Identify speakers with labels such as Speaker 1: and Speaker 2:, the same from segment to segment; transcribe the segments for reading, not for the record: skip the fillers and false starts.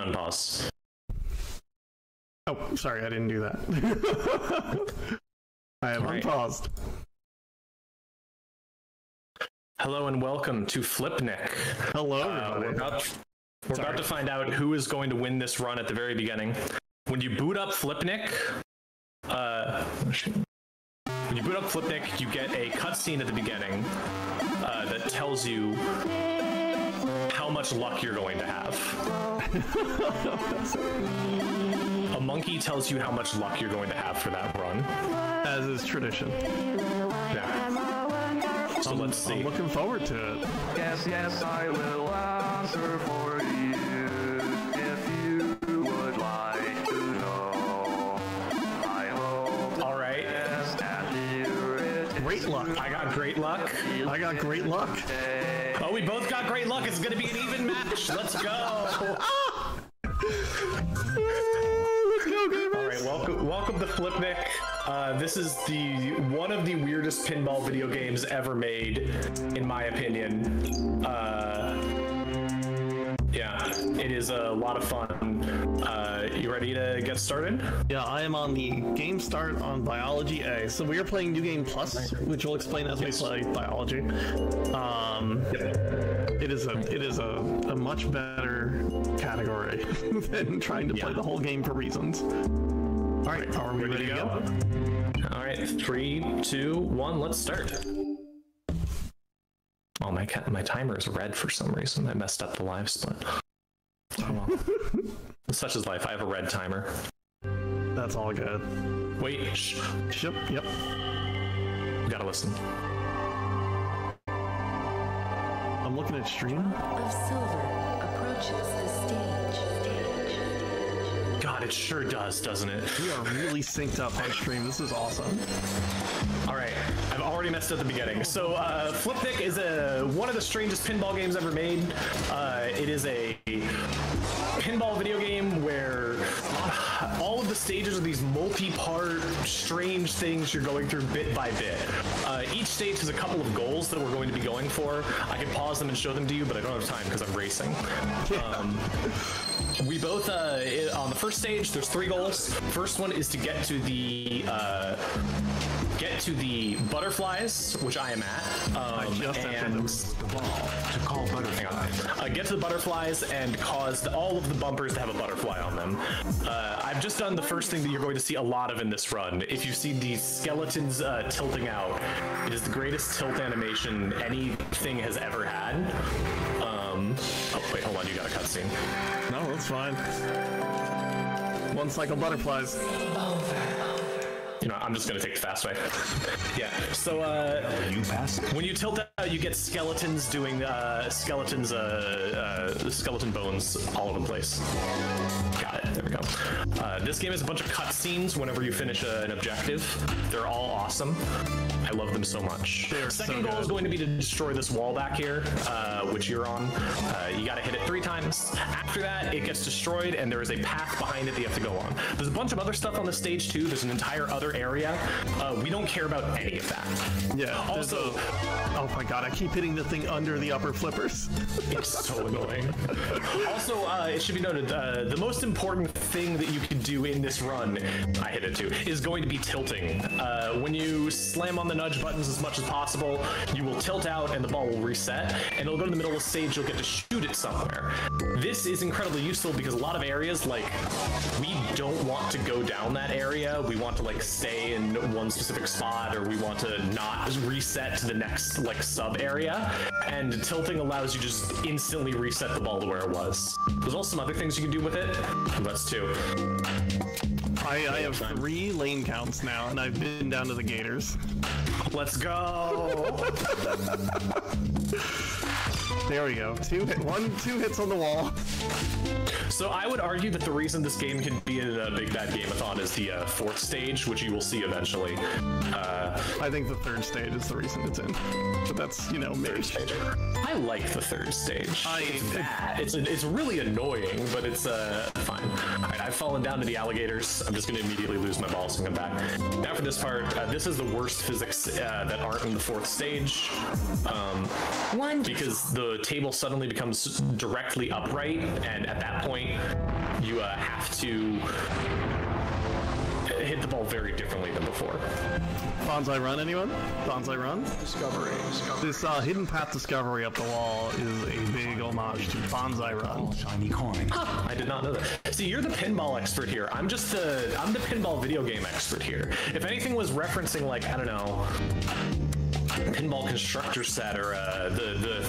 Speaker 1: unpause.
Speaker 2: Oh, sorry, I didn't do that. I am unpaused.
Speaker 1: Hello and welcome to Flipnic.
Speaker 2: Hello, everybody.
Speaker 1: We're about to find out who is going to win this run at the very beginning. When you boot up Flipnic, you get a cutscene at the beginning that tells you how much luck you're going to have. A monkey tells you how much luck you're going to have for that run.
Speaker 2: As is tradition.
Speaker 1: Yeah. So let's see.
Speaker 2: I'm looking forward to it.
Speaker 3: Yes, I will answer for you if you would like to know. I hope.
Speaker 1: All right.
Speaker 2: Great luck.
Speaker 1: I got great luck.
Speaker 2: I got great luck.
Speaker 1: Oh, we both got great luck. It's going to be an even match. Let's go.
Speaker 2: Let's go, gamers.
Speaker 1: All right, welcome to Flipnic. This is one of the weirdest pinball video games ever made, in my opinion. Yeah, it is a lot of fun. You ready to get started?
Speaker 2: Yeah, I am on the game start on Biology A. So we are playing New Game Plus, which we'll explain as we play Biology. It is a much better category than trying to play the whole game for reasons. All right, are we ready to go?
Speaker 1: All right, 3, 2, 1, let's start. Oh, my timer is red for some reason. I messed up the live split. Oh, well. Such is life. I have a red timer.
Speaker 2: That's all good.
Speaker 1: Wait. Shh.
Speaker 2: Yep.
Speaker 1: You gotta listen.
Speaker 2: I'm looking at stream.
Speaker 4: Of silver approaches the stage.
Speaker 1: God, it sure does, doesn't it?
Speaker 2: We are really synced up on stream. This is awesome.
Speaker 1: All right, I've already messed up the beginning. So, Flipnic is one of the strangest pinball games ever made. It is a pinball video game where all of the stages are these multi-part, strange things you're going through bit by bit. Each stage has a couple of goals that we're going to be going for. I can pause them and show them to you, but I don't have time because I'm racing. We both, on the first stage, there's 3 goals. First one is to get to the butterflies, which I am at.
Speaker 2: I just entered the ball to call butterflies.
Speaker 1: Get to the butterflies and cause all of the bumpers to have a butterfly on them. I've just done the first thing that you're going to see a lot of in this run. If you see these skeletons tilting out, it is the greatest tilt animation anything has ever had. Oh, wait, hold on, you got a cutscene.
Speaker 2: No, that's fine. One cycle butterflies.
Speaker 1: You know, I'm just gonna take the fast way. Yeah. So when you tilt out, you get skeletons doing skeleton bones all over the place. Got it. There we go. This game has a bunch of cutscenes whenever you finish an objective. They're all awesome. I love them so much. Second goal is going to be to destroy this wall back here, which you're on. You got to hit it 3 times. After that, it gets destroyed, and there is a path behind it that you have to go on. There's a bunch of other stuff on the stage too. There's an entire other area. We don't care about any of that.
Speaker 2: Yeah.
Speaker 1: Also,
Speaker 2: oh my god, I keep hitting the thing under the upper flippers.
Speaker 1: It's so annoying. Also, it should be noted, the most important thing that you can do in this run, I hit it too, is going to be tilting. When you slam on the nudge buttons as much as possible, you will tilt out and the ball will reset, and it'll go to the middle of the stage, you'll get to shoot it somewhere. This is incredibly useful because a lot of areas, like, we don't want to go down that area. We want to, like, stay in one specific spot, or we want to not reset to the next, like, sub area, and tilting allows you to just instantly reset the ball to where it was. There's also some other things you can do with it. That's 2.
Speaker 2: I have 3 lane counts now, and I've been down to the gators.
Speaker 1: Let's go!
Speaker 2: There we go. 2 hits on the wall.
Speaker 1: So I would argue that the reason this game can be in a Big Bad Game-a-thon is the 4th stage, which you will see eventually.
Speaker 2: I think the 3rd stage is the reason it's in. But that's, you know, maybe.
Speaker 1: I like the 3rd stage. It's really annoying, but it's fine. Alright, I've fallen down to the alligators. I'm just going to immediately lose my balls and come back. Now for this part, this is the worst physics that aren't in the fourth stage. Because the table suddenly becomes directly upright, and at that point, you have to hit the ball very differently than before.
Speaker 2: Bonsai Run, anyone? Bonsai Run?
Speaker 5: Discovery.
Speaker 2: This hidden path discovery up the wall is a big homage to Bonsai Run.
Speaker 5: Shiny coin.
Speaker 1: I did not know that. See, you're the pinball expert here. I'm the pinball video game expert here. If anything was referencing, like, I don't know, Pinball Constructor Set or the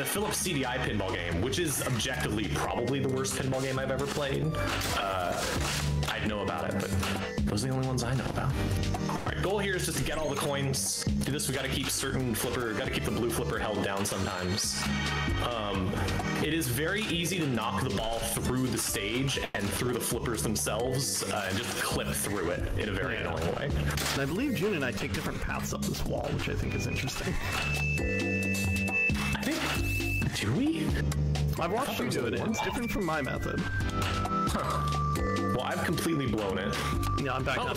Speaker 1: Philips CDI pinball game, which is objectively probably the worst pinball game I've ever played. I'd know about it, but those are the only ones I know about. All right, goal here is just to get all the coins. Do this, we got to keep the blue flipper held down sometimes. It is very easy to knock the ball through the stage and through the flippers themselves and just clip through it in a very annoying way.
Speaker 2: And I believe June and I take different paths up this wall, which I think is interesting.
Speaker 1: Do we?
Speaker 2: I've watched you do it. It's different from my method.
Speaker 1: Huh. Well, I've completely blown it.
Speaker 2: Yeah, I'm back up.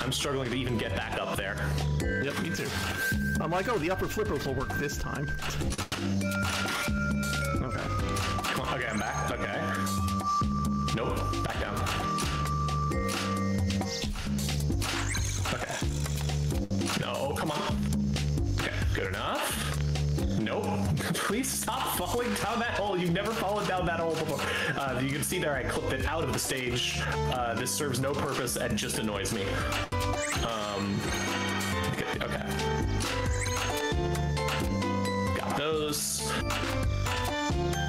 Speaker 1: I'm struggling to even get back up there.
Speaker 2: Yep, me too. I'm like, oh, the upper flippers will work this time. Okay.
Speaker 1: Come on. Okay, I'm back. Okay. Nope. Back down. Okay. No, come on. Okay, good enough. Nope. Please stop falling down that hole. You've never fallen down that hole before. You can see there I clipped it out of the stage. This serves no purpose and just annoys me. Okay. Got those.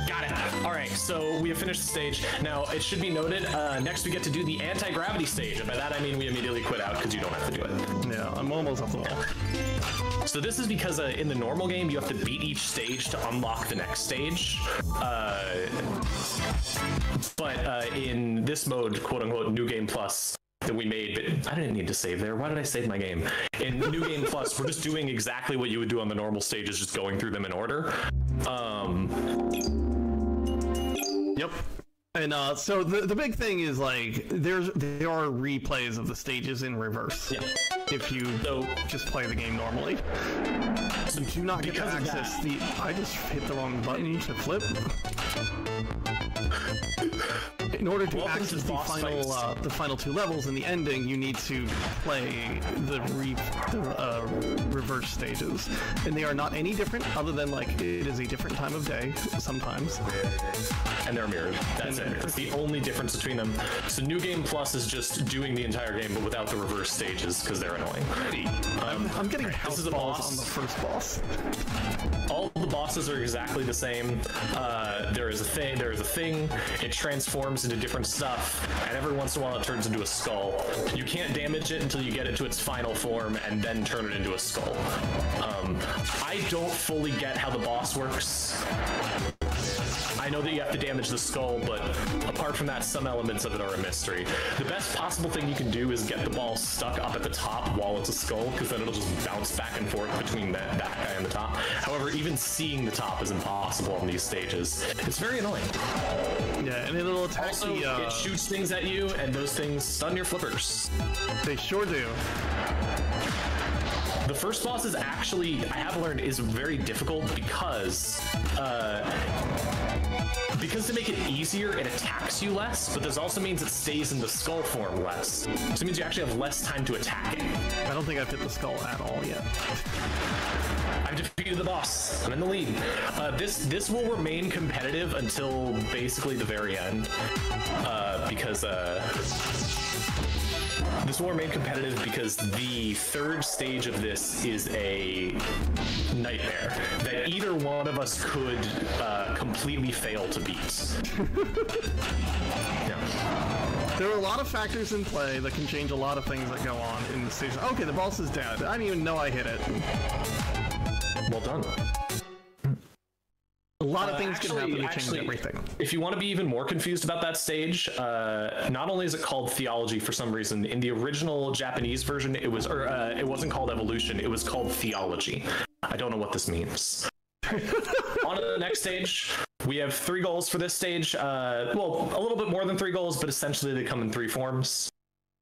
Speaker 1: Got it. All right, so we have finished the stage. Now, it should be noted, next we get to do the anti-gravity stage. And by that, I mean we immediately quit out because you don't have to do it.
Speaker 2: Yeah, I'm almost up the wall.
Speaker 1: So this is because in the normal game, you have to beat each stage to unlock the next stage. But in this mode, quote-unquote, New Game Plus, that we made, but I didn't need to save there. Why did I save my game? In New Game Plus, we're just doing exactly what you would do on the normal stages, just going through them in order.
Speaker 2: Yep. And so the big thing is, like, there are replays of the stages in reverse. Yeah. If you just play the game normally. So do not get to access I just hit the wrong button to flip. In order to access the final two levels in the ending, you need to play the reverse stages, and they are not any different other than, like, it is a different time of day sometimes.
Speaker 1: And they're mirrored. That's it. It's the only difference between them. So New Game Plus is just doing the entire game, but without the reverse stages because they're annoying.
Speaker 2: I'm getting house balls on the first boss.
Speaker 1: All the bosses are exactly the same. There is a thing. It transforms into different stuff, and every once in a while it turns into a skull. You can't damage it until you get it to its final form, and then turn it into a skull. I don't fully get how the boss works. I know that you have to damage the skull, but apart from that, some elements of it are a mystery. The best possible thing you can do is get the ball stuck up at the top while it's a skull, because then it'll just bounce back and forth between that guy and the top. However, even seeing the top is impossible on these stages. It's very annoying.
Speaker 2: Yeah, and it'll attack
Speaker 1: also, it shoots things at you, and those things stun your flippers.
Speaker 2: They sure do.
Speaker 1: The first boss is actually, I have learned, is very difficult because to make it easier, it attacks you less, but this also means it stays in the skull form less. So it means you actually have less time to attack it.
Speaker 2: I don't think I've hit the skull at all yet.
Speaker 1: I've defeated the boss. I'm in the lead. This will remain competitive until basically the very end, because this will remain competitive because the third stage of this is a nightmare that either one of us could completely fail to beat. Yeah.
Speaker 2: There are a lot of factors in play that can change a lot of things that go on in the stage. Okay, the boss is dead. I didn't even know I hit it.
Speaker 1: Well done.
Speaker 2: A lot of things can happen to change everything.
Speaker 1: If you want to be even more confused about that stage, not only is it called Theology for some reason, in the original Japanese version, it wasn't called Evolution, it was called Theology. I don't know what this means. On to the next stage. We have 3 goals for this stage. Well, a little bit more than 3 goals, but essentially they come in 3 forms.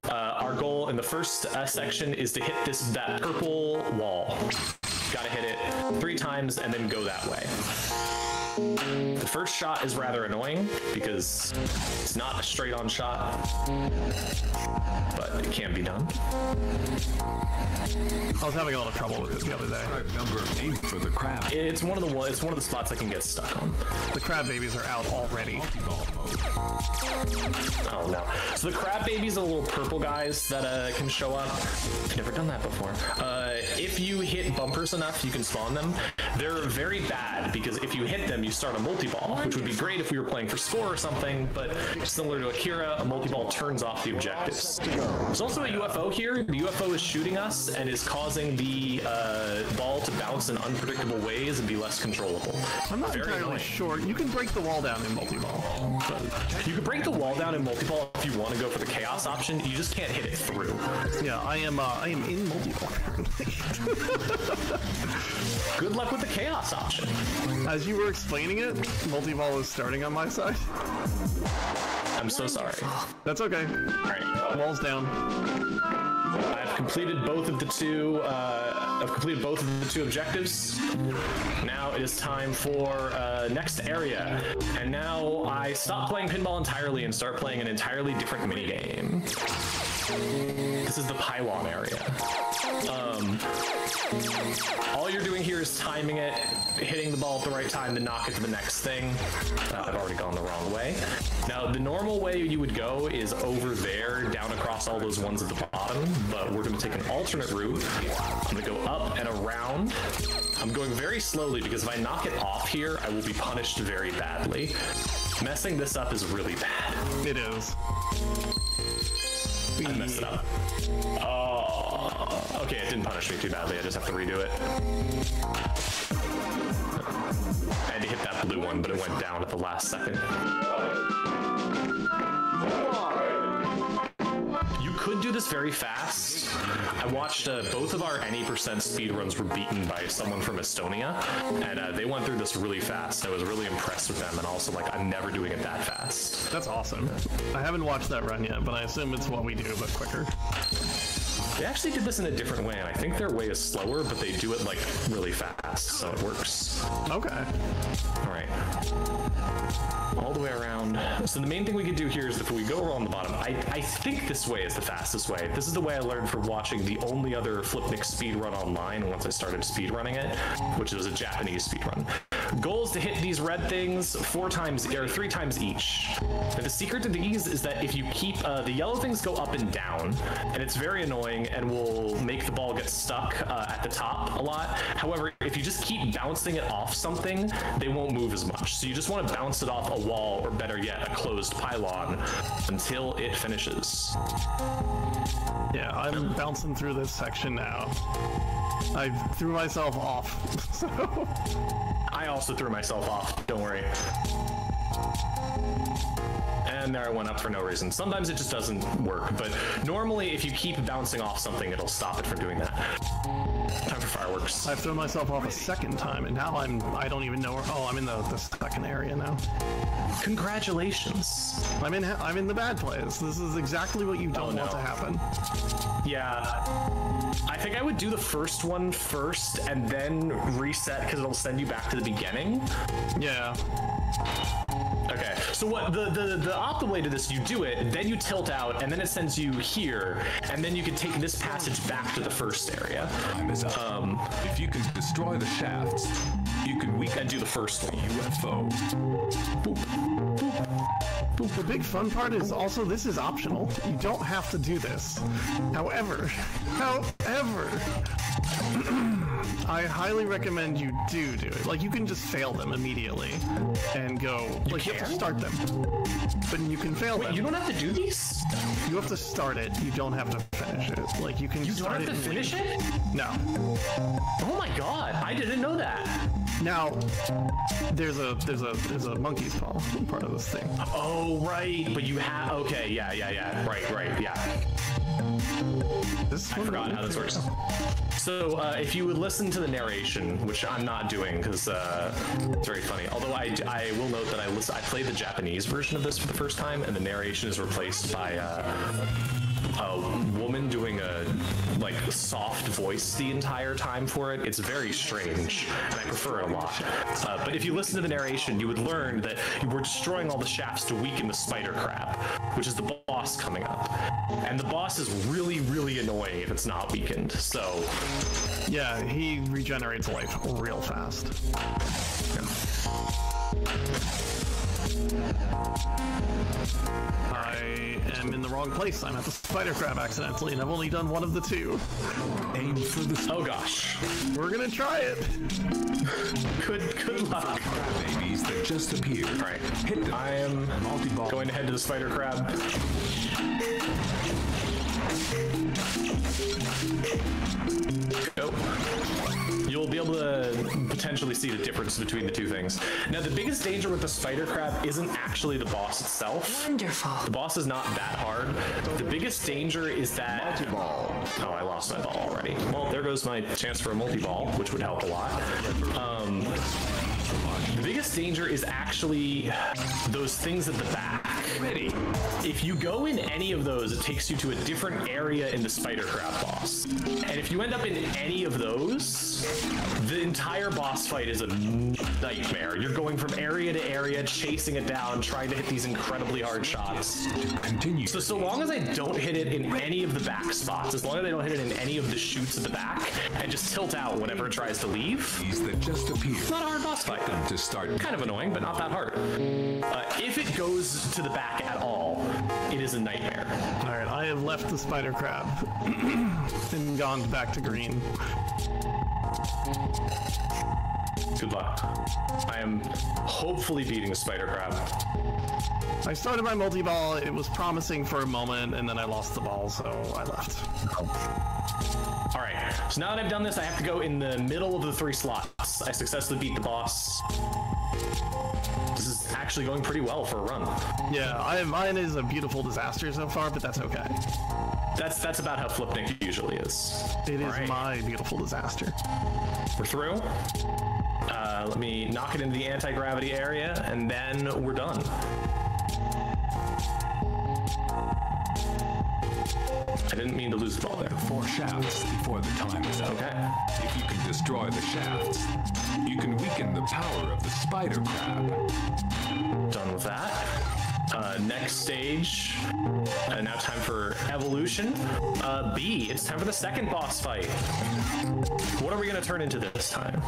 Speaker 1: Our our goal in the first section is to hit that purple wall. Gotta hit it 3 times and then go that way. The first shot is rather annoying because it's not a straight-on shot, but it can be done.
Speaker 2: I was having a lot of trouble with it the other day.
Speaker 5: Number 8 for the crab.
Speaker 1: It's one of the spots I can get stuck on.
Speaker 2: The crab babies are out already.
Speaker 1: Oh no. So the crab babies are little purple guys that can show up. I've never done that before. If you hit bumpers enough, you can spawn them. They're very bad because if you hit them, you start a multi-ball, which would be great if we were playing for score or something, but similar to Akira, a multi-ball turns off the objectives. There's also a UFO here. The UFO is shooting us and is causing the ball to bounce in unpredictable ways and be less controllable.
Speaker 2: I'm not entirely sure. You can break the wall down in multi-ball.
Speaker 1: You can break the wall down in multi-ball if you want to go for the chaos option. You just can't hit it through.
Speaker 2: Yeah, I am in multi-ball currently.
Speaker 1: Good luck with the chaos option.
Speaker 2: As you were explaining it, multi-ball is starting on my side.
Speaker 1: I'm so sorry.
Speaker 2: That's okay.
Speaker 1: Alright.
Speaker 2: Wall's down.
Speaker 1: I've completed both of the two. Objectives. Now it is time for next area, and now I stop playing pinball entirely and start playing an entirely different minigame. This is the pylon area. All you're doing here is timing it, hitting the ball at the right time to knock it to the next thing. I've already gone the wrong way. Now, the normal way you would go is over there, down across all those ones at the bottom, but we're going to take an alternate route. I'm going to go up and around. I'm going very slowly because if I knock it off here, I will be punished very badly. Messing this up is really bad.
Speaker 2: It is.
Speaker 1: I messed it up. Oh, okay, it didn't punish me too badly. I just have to redo it. I had to hit that blue one, but it went down at the last second. You could do this very fast. I watched both of our any % speedruns were beaten by someone from Estonia, and they went through this really fast. I was really impressed with them, and also, like, I'm never doing it that fast.
Speaker 2: That's awesome. I haven't watched that run yet, but I assume it's what we do, but quicker.
Speaker 1: They actually did this in a different way, and I think their way is slower, but they do it, like, really fast, so it works.
Speaker 2: Okay.
Speaker 1: All right. All the way around. So the main thing we could do here is if we go around the bottom, I think this way is the fastest way. This is the way I learned from watching the only other Flipnic speedrun online once I started speedrunning it, which was a Japanese speedrun. Goal is to hit these red things 3 times each. And the secret to these is that if you keep the yellow things go up and down, and it's very annoying and will make the ball get stuck at the top a lot. However, if you just keep bouncing it off something, they won't move as much. So you just want to bounce it off a wall, or better yet, a closed pylon, until it finishes.
Speaker 2: Yeah, I'm bouncing through this section now. I threw myself off, so...
Speaker 1: I also threw myself off, don't worry. And there I went up for no reason. Sometimes it just doesn't work, but normally if you keep bouncing off something, it'll stop it from doing that. Time for fireworks.
Speaker 2: I've thrown myself off a second time, and now I don't even know where... Oh, I'm in the second area now.
Speaker 1: Congratulations.
Speaker 2: I'm in the bad place. This is exactly what you don't want to happen.
Speaker 1: Yeah. I think I would do the first one first and then reset because it'll send you back to the beginning.
Speaker 2: Yeah.
Speaker 1: Okay, so what the optimal way to this, you do it, then you tilt out, and then it sends you here, and then you can take this passage back to the first area.
Speaker 5: If you can destroy the shafts, you can weaken
Speaker 1: and do the first one.
Speaker 5: UFO.
Speaker 1: Boop, boop, boop.
Speaker 2: The big fun part is also this is optional. You don't have to do this. However, I highly recommend you do it. Like, you can just fail them immediately and go, like, you have to start them. But you can fail them.
Speaker 1: You don't have to do these?
Speaker 2: You have to start it. You don't have to finish it. Like, you can start it.
Speaker 1: You don't have to finish it?
Speaker 2: No.
Speaker 1: Oh my god, I didn't know that.
Speaker 2: Now, there's a monkey's paw part of this thing.
Speaker 1: Oh, right. But you have... Okay, yeah. Right, yeah. I forgot how this works. So, if you would listen to the narration, which I'm not doing because it's very funny. Although I will note that I played the Japanese version of this for the first time, and the narration is replaced by woman doing a like soft voice the entire time for it. It's very strange, and I prefer it a lot. But if you listen to the narration, you would learn that we're destroying all the shafts to weaken the spider crab, which is the boss coming up. And the boss is really, really annoying if it's not weakened. So
Speaker 2: yeah, he regenerates life real fast. I am in the wrong place. I'm at the spider crab accidentally, and I've only done one of the two.
Speaker 5: Aim for the
Speaker 1: oh gosh,
Speaker 2: We're gonna try it.
Speaker 1: good luck.
Speaker 5: babies that just appeared.
Speaker 1: All right,
Speaker 5: Hit them.
Speaker 1: I am
Speaker 5: Multi-ball.
Speaker 1: going to head to the spider crab. Go. You'll be able to potentially see the difference between the two things. Now, the biggest danger with the spider crab isn't actually the boss itself.
Speaker 4: Wonderful.
Speaker 1: The boss is not that hard. The biggest danger is that...
Speaker 3: Multi-ball.
Speaker 1: Oh, I lost my ball already. Well, there goes my chance for a multi-ball, which would help a lot. The biggest danger is actually those things at the back.
Speaker 5: Ready.
Speaker 1: If you go in any of those, it takes you to a different area in the spider crab boss. And if you end up in any of those, the entire boss fight is a nightmare. You're going from area to area, chasing it down, trying to hit these incredibly hard shots.
Speaker 5: Continue.
Speaker 1: So long as I don't hit it in any of the back spots, as long as I don't hit it in any of the chutes at the back, and just tilt out whenever it tries to leave,
Speaker 5: These that just appeared.
Speaker 1: not a hard boss fight.
Speaker 5: To start.
Speaker 1: Kind of annoying, but not that hard. If it goes to the back at all, it is a nightmare.
Speaker 2: All right, I have left the spider crab and gone back to green.
Speaker 1: Good luck. I am hopefully beating the spider crab.
Speaker 2: I started my multi-ball. It was promising for a moment, and then I lost the ball, so I left.
Speaker 1: All right, so now that I've done this, I have to go in the middle of the 3 slots. I successfully beat the boss. This is actually going pretty well for a run.
Speaker 2: Yeah, mine is a beautiful disaster so far, but that's okay.
Speaker 1: That's about how Flipnic usually is.
Speaker 2: It is
Speaker 1: All right.
Speaker 2: my beautiful disaster.
Speaker 1: We're through. Let me knock it into the anti-gravity area, and then we're done. I didn't mean to lose the ball there.
Speaker 5: 4 shafts before the time is up.
Speaker 1: Okay.
Speaker 5: If you can destroy the shafts, you can weaken the power of the spider crab.
Speaker 1: Done with that. Next stage. Now time for evolution. B. It's time for the second boss fight. What are we going to turn into this time?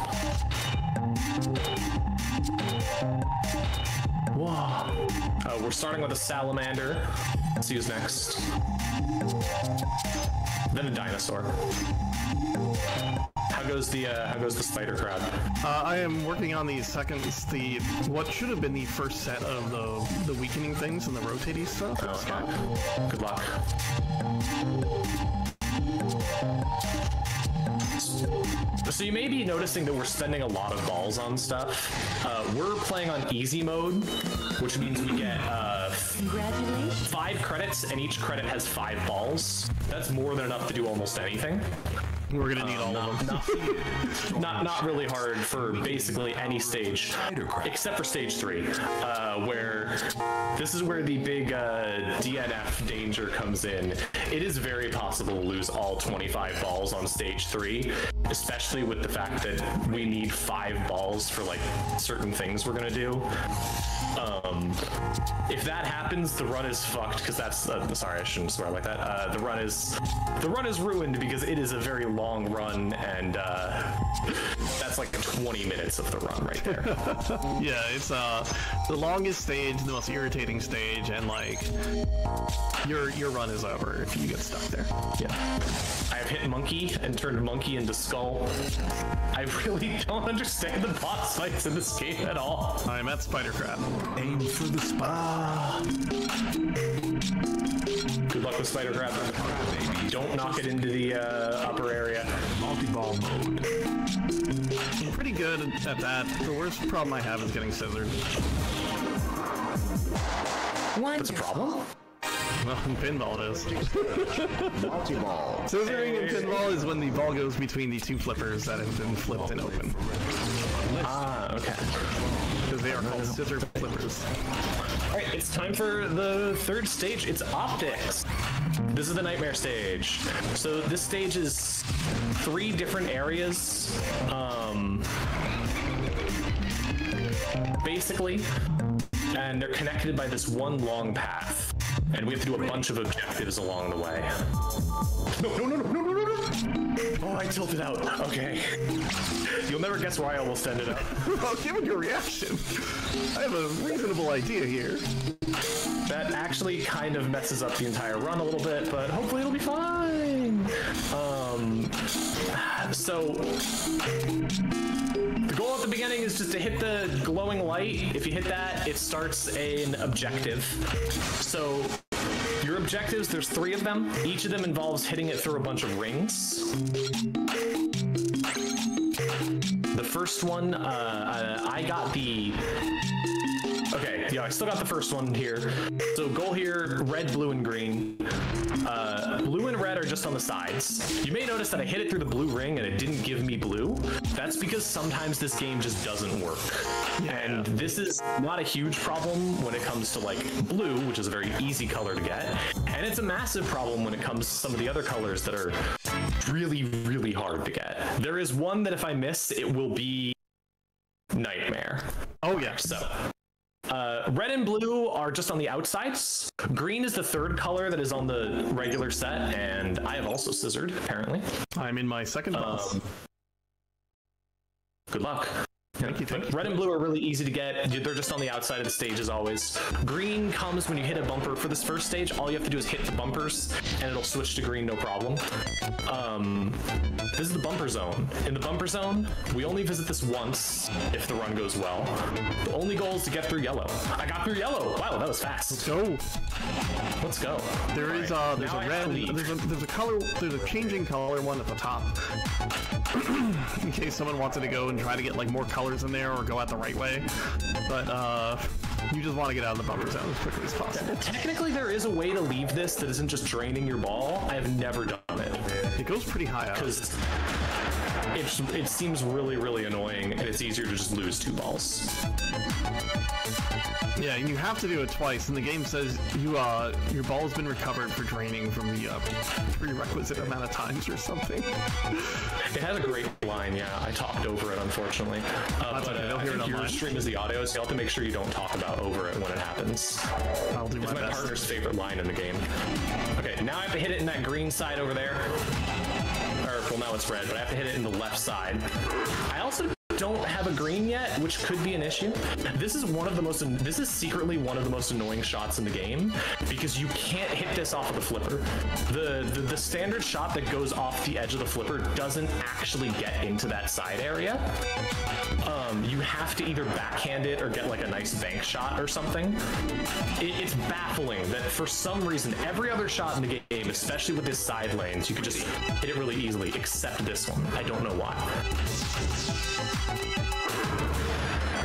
Speaker 1: Whoa. We're starting with a salamander. Let's see who's next. Then a dinosaur. How goes the spider crab?
Speaker 2: I am working on the what should have been the first set of the weakening things and the rotating stuff.
Speaker 1: Okay. Good luck. So you may be noticing that we're spending a lot of balls on stuff. We're playing on easy mode, which means we get
Speaker 4: Congratulations.
Speaker 1: 5 credits, and each credit has 5 balls. That's more than enough to do almost anything.
Speaker 2: We're gonna need all of them.
Speaker 1: Not really hard for basically any stage, except for stage 3, where this is where the big DNF danger comes in. It is very possible to lose all 25 balls on stage 3, especially with the fact that we need 5 balls for like certain things we're gonna do. If that happens, the run is fucked, because that's sorry, I shouldn't swear like that. The run is ruined because it is a very long run, and that's like 20 minutes of the run right there.
Speaker 2: Yeah, it's the longest stage, the most irritating stage, and like your run is over if you get stuck there.
Speaker 1: Yeah. I have hit monkey and turned monkey into skull. I really don't understand the boss fights in this game at all.
Speaker 2: I'm at spider crab.
Speaker 5: Aim for the spider.
Speaker 1: Good luck with spider crab. Don't knock it into the upper area.
Speaker 5: Multi-ball mode.
Speaker 2: I'm pretty good at that. The worst problem I have is getting scissored.
Speaker 4: Wonderful.
Speaker 1: That's a problem?
Speaker 2: Well, in pinball it is.
Speaker 6: Multi-ball.
Speaker 2: Scissoring in pinball is when the ball goes between the two flippers that have been flipped and open.
Speaker 1: Ah, okay.
Speaker 2: Because they are called scissor flippers.
Speaker 1: Alright, it's time for the third stage. It's optics. This is the nightmare stage. So this stage is 3 different areas. Basically, and they're connected by this one long path. And we have to do a bunch of objectives along the way. No. Oh, I tilted out. Okay. You'll never guess where I almost ended up.
Speaker 2: Well, given your reaction, I have a reasonable idea here.
Speaker 1: That actually kind of messes up the entire run a little bit, but hopefully it'll be fine. So the goal at the beginning is just to hit the glowing light. If you hit that, it starts an objective. So your objectives, there's 3 of them. Each of them involves hitting it through a bunch of rings. The first one, I got the... Okay, yeah, I still got the first one here. So goal here, red, blue, and green. Blue and red are just on the sides. You may notice that I hit it through the blue ring and it didn't give me blue. That's because sometimes this game just doesn't work. And this is not a huge problem when it comes to like blue, which is a very easy color to get. And it's a massive problem when it comes to some of the other colors that are really, really hard to get. There is one that if I miss, it will be nightmare.
Speaker 2: Oh yeah.
Speaker 1: So red and blue are just on the outsides. Green is the 3rd color that is on the regular set, and I have also scissored, apparently.
Speaker 2: I'm in my second boss.
Speaker 1: Good luck.
Speaker 2: Thank you.
Speaker 1: Red and blue are really easy to get. They're just on the outside of the stage as always. Green comes when you hit a bumper. For this first stage, all you have to do is hit the bumpers and it'll switch to green, no problem. This is the bumper zone. In the bumper zone, we only visit this once if the run goes well. The only goal is to get through yellow. I got through yellow. Wow, that was fast.
Speaker 2: Let's go.
Speaker 1: Let's go.
Speaker 2: There is there's a red, there's a color, there's a changing color one at the top. In case someone wanted to go and try to get like more colors in there or go out the right way, but you just want to get out of the bumper zone as quickly as possible.
Speaker 1: Technically, there is a way to leave this that isn't just draining your ball. I have never done it.
Speaker 2: It goes pretty high up.
Speaker 1: Because it seems really, really annoying, and it's easier to just lose 2 balls.
Speaker 2: Yeah, and you have to do it twice, and the game says your ball has been recovered for draining from the prerequisite amount of times or something.
Speaker 1: It has a great line, yeah. I talked over it, unfortunately.
Speaker 2: That's okay, they'll hear it
Speaker 1: your
Speaker 2: online.
Speaker 1: stream is the audio, so you have to make sure you don't talk about over it when it happens.
Speaker 2: I'll do my
Speaker 1: It's my
Speaker 2: best.
Speaker 1: partner's favorite line in the game. Okay, now I have to hit it in that green side over there. Or, well, now it's red, but I have to hit it in the left side. I also don't have a green yet, which could be an issue. This is secretly one of the most annoying shots in the game because you can't hit this off of the flipper. The standard shot that goes off the edge of the flipper doesn't actually get into that side area. You have to either backhand it or get like a nice bank shot or something. It's baffling that for some reason every other shot in the game, especially with this side lanes, you could just hit it really easily, except this one. I don't know why.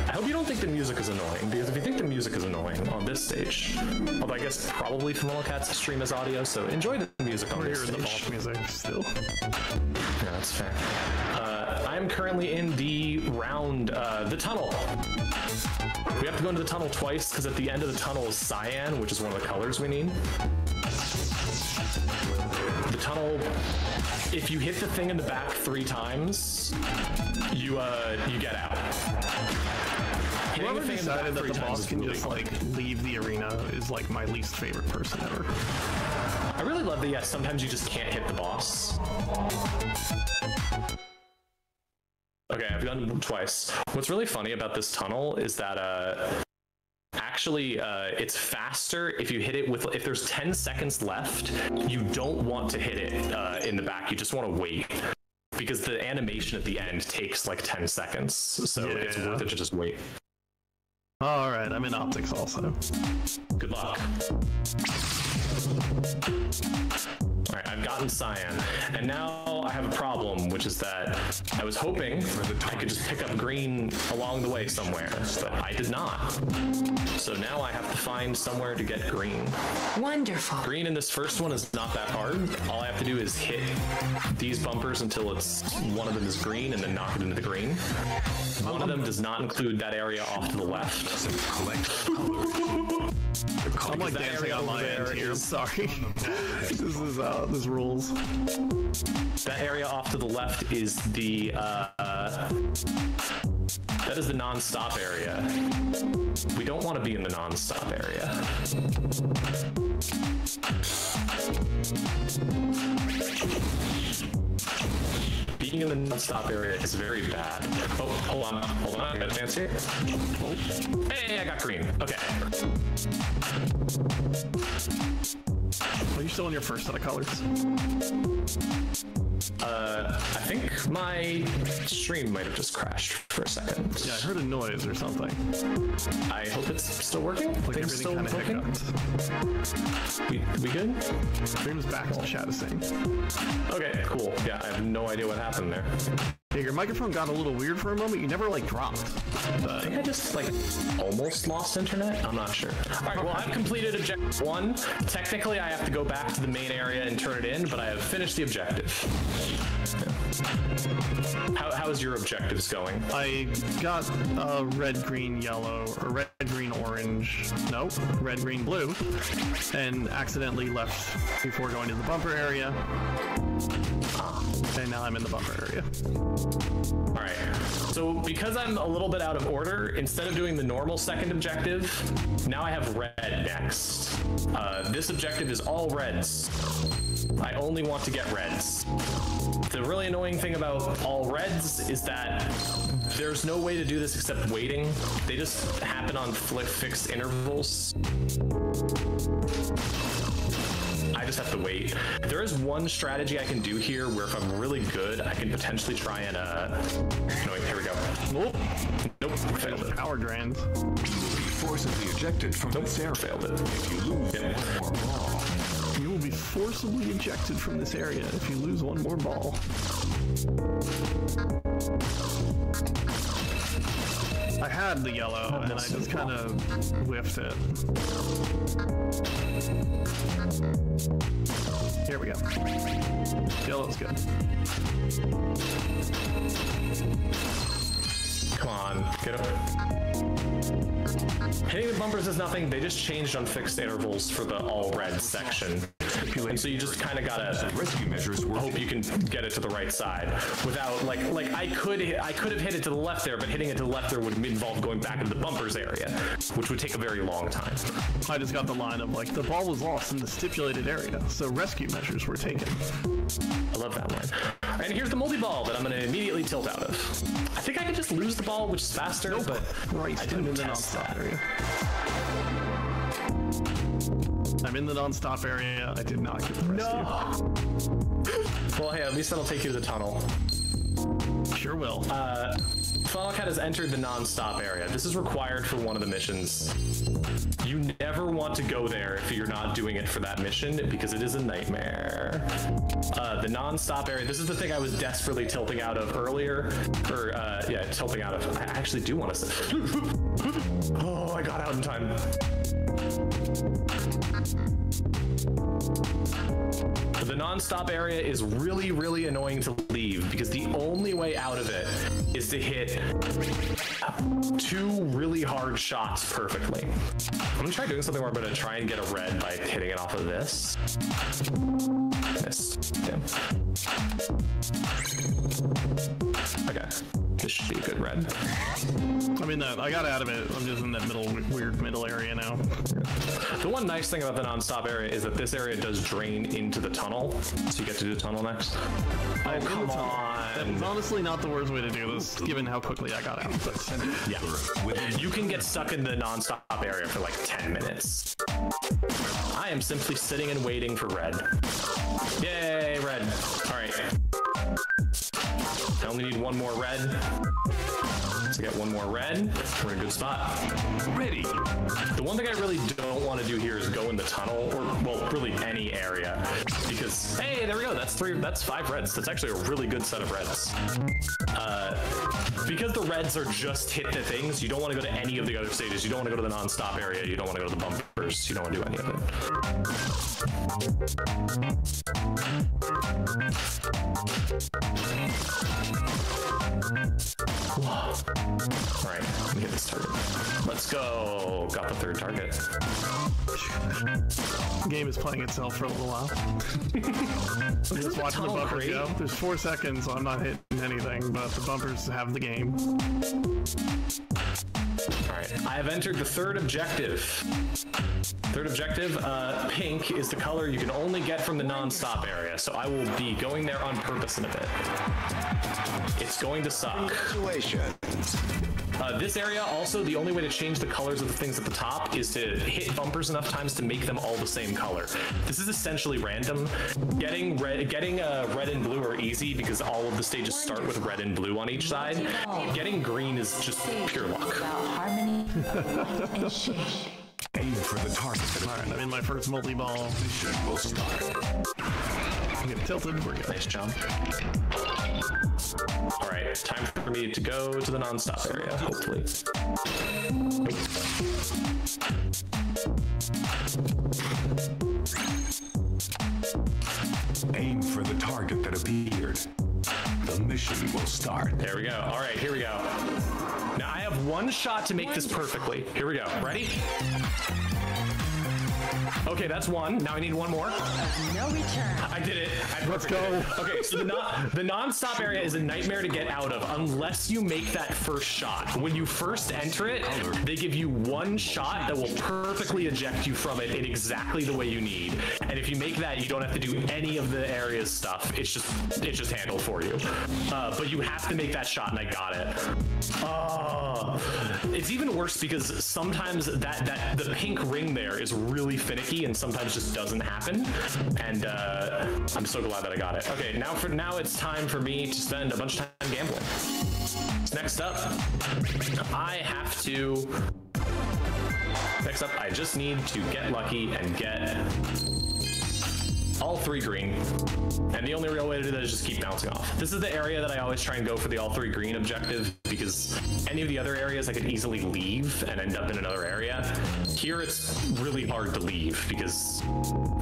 Speaker 1: I hope you don't think the music is annoying, because if you think the music is annoying on this stage, although I guess probably FlannelKat's stream is audio, so enjoy the music on this
Speaker 2: We're in the
Speaker 1: stage.
Speaker 2: vault music still.
Speaker 1: Yeah, that's fair. I'm currently in the round, the tunnel. We have to go into the tunnel twice, because at the end of the tunnel is cyan, which is one of the colors we need. The tunnel, if you hit the thing in the back 3 times, you get out.
Speaker 2: Whoever decided that the boss can just like leave the arena is like my least favorite person ever.
Speaker 1: I really love that, yes, sometimes you just can't hit the boss. Okay, I've done it twice. What's really funny about this tunnel is that actually it's faster if you hit it with, if there's 10 seconds left, you don't want to hit it in the back, you just want to wait. Because the animation at the end takes like 10 seconds, so it's worth it to just wait.
Speaker 2: Alright, I'm in optics also.
Speaker 1: Good luck. All right, I've gotten cyan, and now I have a problem, which is that I was hoping I could just pick up green along the way somewhere, but I did not. So now I have to find somewhere to get green.
Speaker 4: Wonderful.
Speaker 1: Green in this first one is not that hard. All I have to do is hit these bumpers until one of them is green, and then knock it into the green. One of them does not include that area off to the left.
Speaker 2: I'm like dancing on my end here. Sorry. This rules.
Speaker 1: That area off to the left is the that is the non-stop area. We don't want to be in the non-stop area. Being in the non-stop area is very bad. Oh, hold on, I got a chance here. Oh. Hey, I got green. Okay.
Speaker 2: Are you still in your first set of colors?
Speaker 1: I think my stream might have just crashed for a second.
Speaker 2: Yeah, I heard a noise or something.
Speaker 1: I hope it's still working.
Speaker 2: Like
Speaker 1: Things still working. We good?
Speaker 2: Stream's back to chat saying.
Speaker 1: Okay, cool. Yeah, I have no idea what happened there.
Speaker 2: Yeah, your microphone got a little weird for a moment. You never like dropped.
Speaker 1: I think I just like almost lost internet. I'm not sure. All right, well, I've completed objective 1. Technically, I have to go back to the main area and turn it in, but I have finished the objective. Yeah. How is your objectives going?
Speaker 2: I got red, green, yellow, or red, green, orange. Nope, red, green, blue, and accidentally left before going to the bumper area. And now I'm in the bumper area.
Speaker 1: All right. So because I'm a little bit out of order, instead of doing the normal second objective, now I have red next. This objective is all reds. I only want to get reds. The really annoying thing about all reds is that there's no way to do this except waiting. They just happen on fixed intervals. I just have to wait. There is one strategy I can do here where if I'm really good, I can potentially try and, no, wait, here we go.
Speaker 2: Nope.
Speaker 1: Nope, failed it.
Speaker 2: Power drained.
Speaker 5: You will be forcibly ejected from this area.
Speaker 1: Failed it.
Speaker 5: If you lose one more ball.
Speaker 2: You will be forcibly ejected from this area if you lose one more ball. I had the yellow, and I just kind of whiffed it. Here we go. Yellow's good.
Speaker 1: Come on, get over. Hitting the bumpers is nothing. They just changed on fixed intervals for the all red section. And so you just kind of gotta
Speaker 5: rescue measures
Speaker 1: hope you can get it to the right side without like I could have hit it to the left there, but hitting it to the left there would involve going back into the bumpers area, which would take a very long time.
Speaker 2: I just got the line of like the ball was lost in the stipulated area, so rescue measures were taken.
Speaker 1: I love that line. And here's the multi-ball that I'm going to immediately tilt out of. I think I could just lose the ball, which is faster, but
Speaker 2: right,
Speaker 1: I didn't
Speaker 2: in the
Speaker 1: test
Speaker 2: non-stop
Speaker 1: that.
Speaker 2: area. I'm in the non-stop area. I did not get the rescue.
Speaker 1: No. Well, hey, at least that'll take you to the tunnel.
Speaker 2: Sure will.
Speaker 1: FlannelKat has entered the non-stop area. This is required for one of the missions. You never want to go there if you're not doing it for that mission, because it is a nightmare. The non-stop area, this is the thing I was desperately tilting out of earlier. Or, yeah, tilting out of. I actually do want to. Oh, I got out in time. The non-stop area is really, really annoying to leave because the only way out of it is to hit 2 really hard shots perfectly. I'm gonna try doing something where I'm gonna try and get a red by hitting it off of this. Missed. Damn. Okay. This should be a good red.
Speaker 2: I mean, I got out of it. I'm just in that weird middle area now.
Speaker 1: The one nice thing about the non-stop area is that this area does drain into the tunnel, so you get to do the tunnel next. Oh, come on.
Speaker 2: That was honestly not the worst way to do this, given how quickly I got out. But
Speaker 1: yeah, you can get stuck in the non-stop area for like 10 minutes. I am simply sitting and waiting for red. Yay, red. All right. I only need one more red. So get one more red. We're in a good spot.
Speaker 5: Ready.
Speaker 1: The one thing I really don't want to do here is go in the tunnel, or, well, really any area. Because, hey, there we go. That's 5 reds. That's actually a really good set of reds. Because the reds are just hit the things, you don't want to go to any of the other stages. You don't want to go to the non-stop area. You don't want to go to the bumpers. You don't want to do any of it. All right, let me get this target. Let's go. Got the 3rd target.
Speaker 2: The game is playing itself for a little while. I'm just watching the bumpers go. There's 4 seconds, so I'm not hitting anything, but the bumpers have the game.
Speaker 1: All right, I have entered the 3rd objective. 3rd objective, pink is the color you can only get from the non-stop area, so I will be going there on purpose in a bit. It's going to suck. This area, also, the only way to change the colors of the things at the top is to hit bumpers enough times to make them all the same color. This is essentially random. Getting red and blue are easy because all of the stages start with red and blue on each side. Getting green is just pure luck.
Speaker 4: Harmony and shade.
Speaker 5: Aim for the target.
Speaker 2: Alright, I'm in my first multi-ball.
Speaker 5: Mission will start.
Speaker 2: I'm getting tilted. We're good.
Speaker 1: Nice jump. All right, time for me to go to the non-stop area, hopefully.
Speaker 5: Aim for the target that appeared. The mission will start.
Speaker 1: There we go. All right, here we go. Now I have 1 shot to make this perfectly. Here we go. Ready? Okay, that's 1. Now I need 1 more.
Speaker 4: No return.
Speaker 1: I did it.
Speaker 2: Let's go.
Speaker 1: Okay, so the non-stop area is a nightmare to get out of unless you make that first shot. When you first enter it, they give you 1 shot that will perfectly eject you from it in exactly the way you need. And if you make that, you don't have to do any of the area's stuff. It's just handled for you. But you have to make that shot, and I got it. It's even worse because sometimes the pink ring there is really finicky and sometimes just doesn't happen. And I'm so glad that I got it. Okay, now it's time for me to spend a bunch of time gambling. Next up, I just need to get lucky and get all 3 green. And the only real way to do that is just keep bouncing off. This is the area that I always try and go for the all 3 green objective because any of the other areas I could easily leave and end up in another area. Here it's really hard to leave because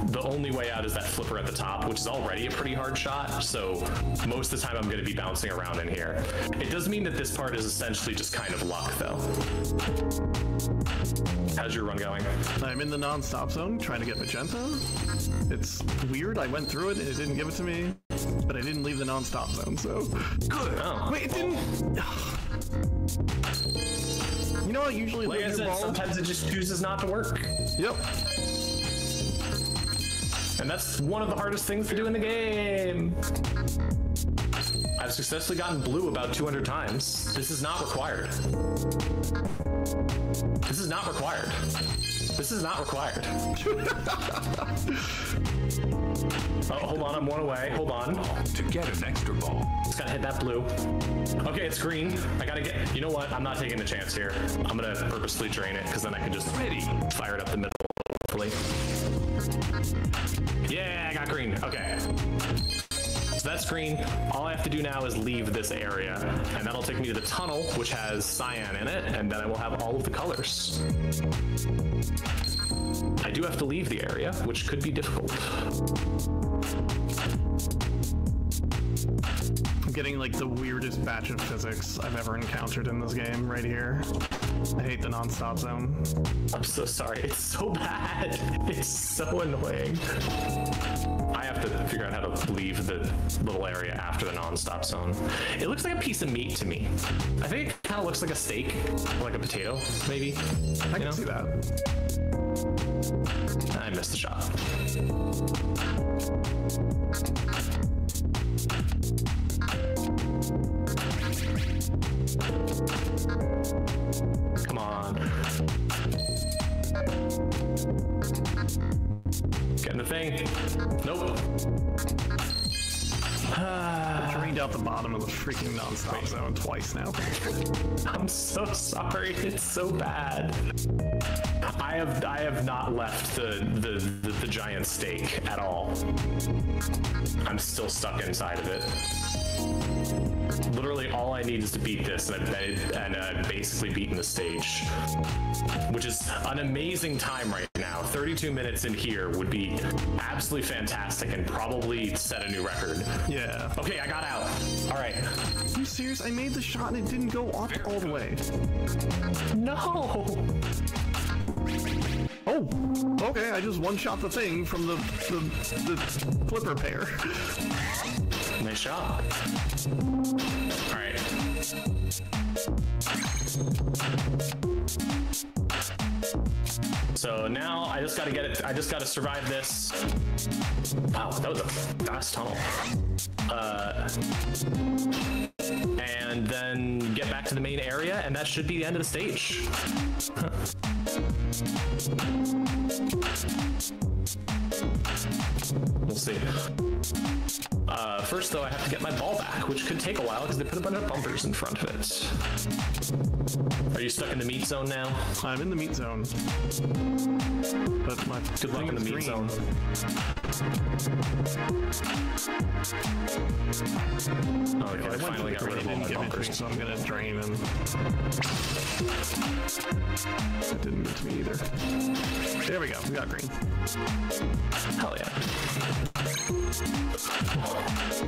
Speaker 1: the only way out is that flipper at the top, which is already a pretty hard shot. So most of the time I'm going to be bouncing around in here. It does mean that this part is essentially just kind of luck though. How's your run going?
Speaker 2: I'm in the non-stop zone trying to get magenta. It's weird. I went through it and it didn't give it to me, but I didn't leave the non-stop zone, so
Speaker 1: good. Oh.
Speaker 2: Wait, it didn't. You know, I usually
Speaker 1: like I said, sometimes it just chooses not to work.
Speaker 2: Yep.
Speaker 1: And that's one of the hardest things to do in the game. I've successfully gotten blue about 200 times. This is not required. This is not required. This is not required. Oh, hold on, I'm 1 away. Hold on.
Speaker 5: To get an extra ball.
Speaker 1: Just gotta hit that blue. Okay, it's green. I gotta get... You know what? I'm not taking a chance here. I'm gonna purposely drain it, because then I can just fire it up the middle, hopefully. Yeah, I got green. Okay. So that's green. All I have to do now is leave this area, and that'll take me to the tunnel, which has cyan in it, and then I will have all of the colors. I do have to leave the area, which could be difficult.
Speaker 2: I'm getting like the weirdest batch of physics I've ever encountered in this game right here. I hate the non-stop zone.
Speaker 1: I'm so sorry. It's so bad. It's so annoying. I have to figure out how to leave the little area after the non-stop zone. It looks like a piece of meat to me. I think it kind of looks like a steak, like a potato, maybe.
Speaker 2: I can see that.
Speaker 1: I missed the shot. Come on. Getting the thing. Nope.
Speaker 2: drained out the bottom of the freaking non-stop zone twice now.
Speaker 1: I'm so sorry. It's so bad. I have not left the giant steak at all. I'm still stuck inside of it. Literally all I need is to beat this, and I've basically beaten the stage, which is an amazing time right now. 32 minutes in here would be absolutely fantastic and probably set a new record.
Speaker 2: Yeah.
Speaker 1: Okay, I got out. All right.
Speaker 2: Are you serious? I made the shot and it didn't go up all the way.
Speaker 1: No.
Speaker 2: Oh, okay. I just one-shot the thing from the flipper pair.
Speaker 1: Nice shot. All right. So now I just gotta get it. I just gotta survive this. Wow, that was a fast tunnel. And then get back to the main area, and that should be the end of the stage. We'll see. First, though, I have to get my ball back, which could take a while because they put a bunch of bumpers in front of it. Are you stuck in the meat zone now?
Speaker 2: I'm in the meat zone. But my
Speaker 1: Good luck in the meat zone. Oh, okay, I finally got rid of all my bumpers.
Speaker 2: So I'm gonna drain and... That didn't get to me either. There we go, we got green.
Speaker 1: Hell yeah.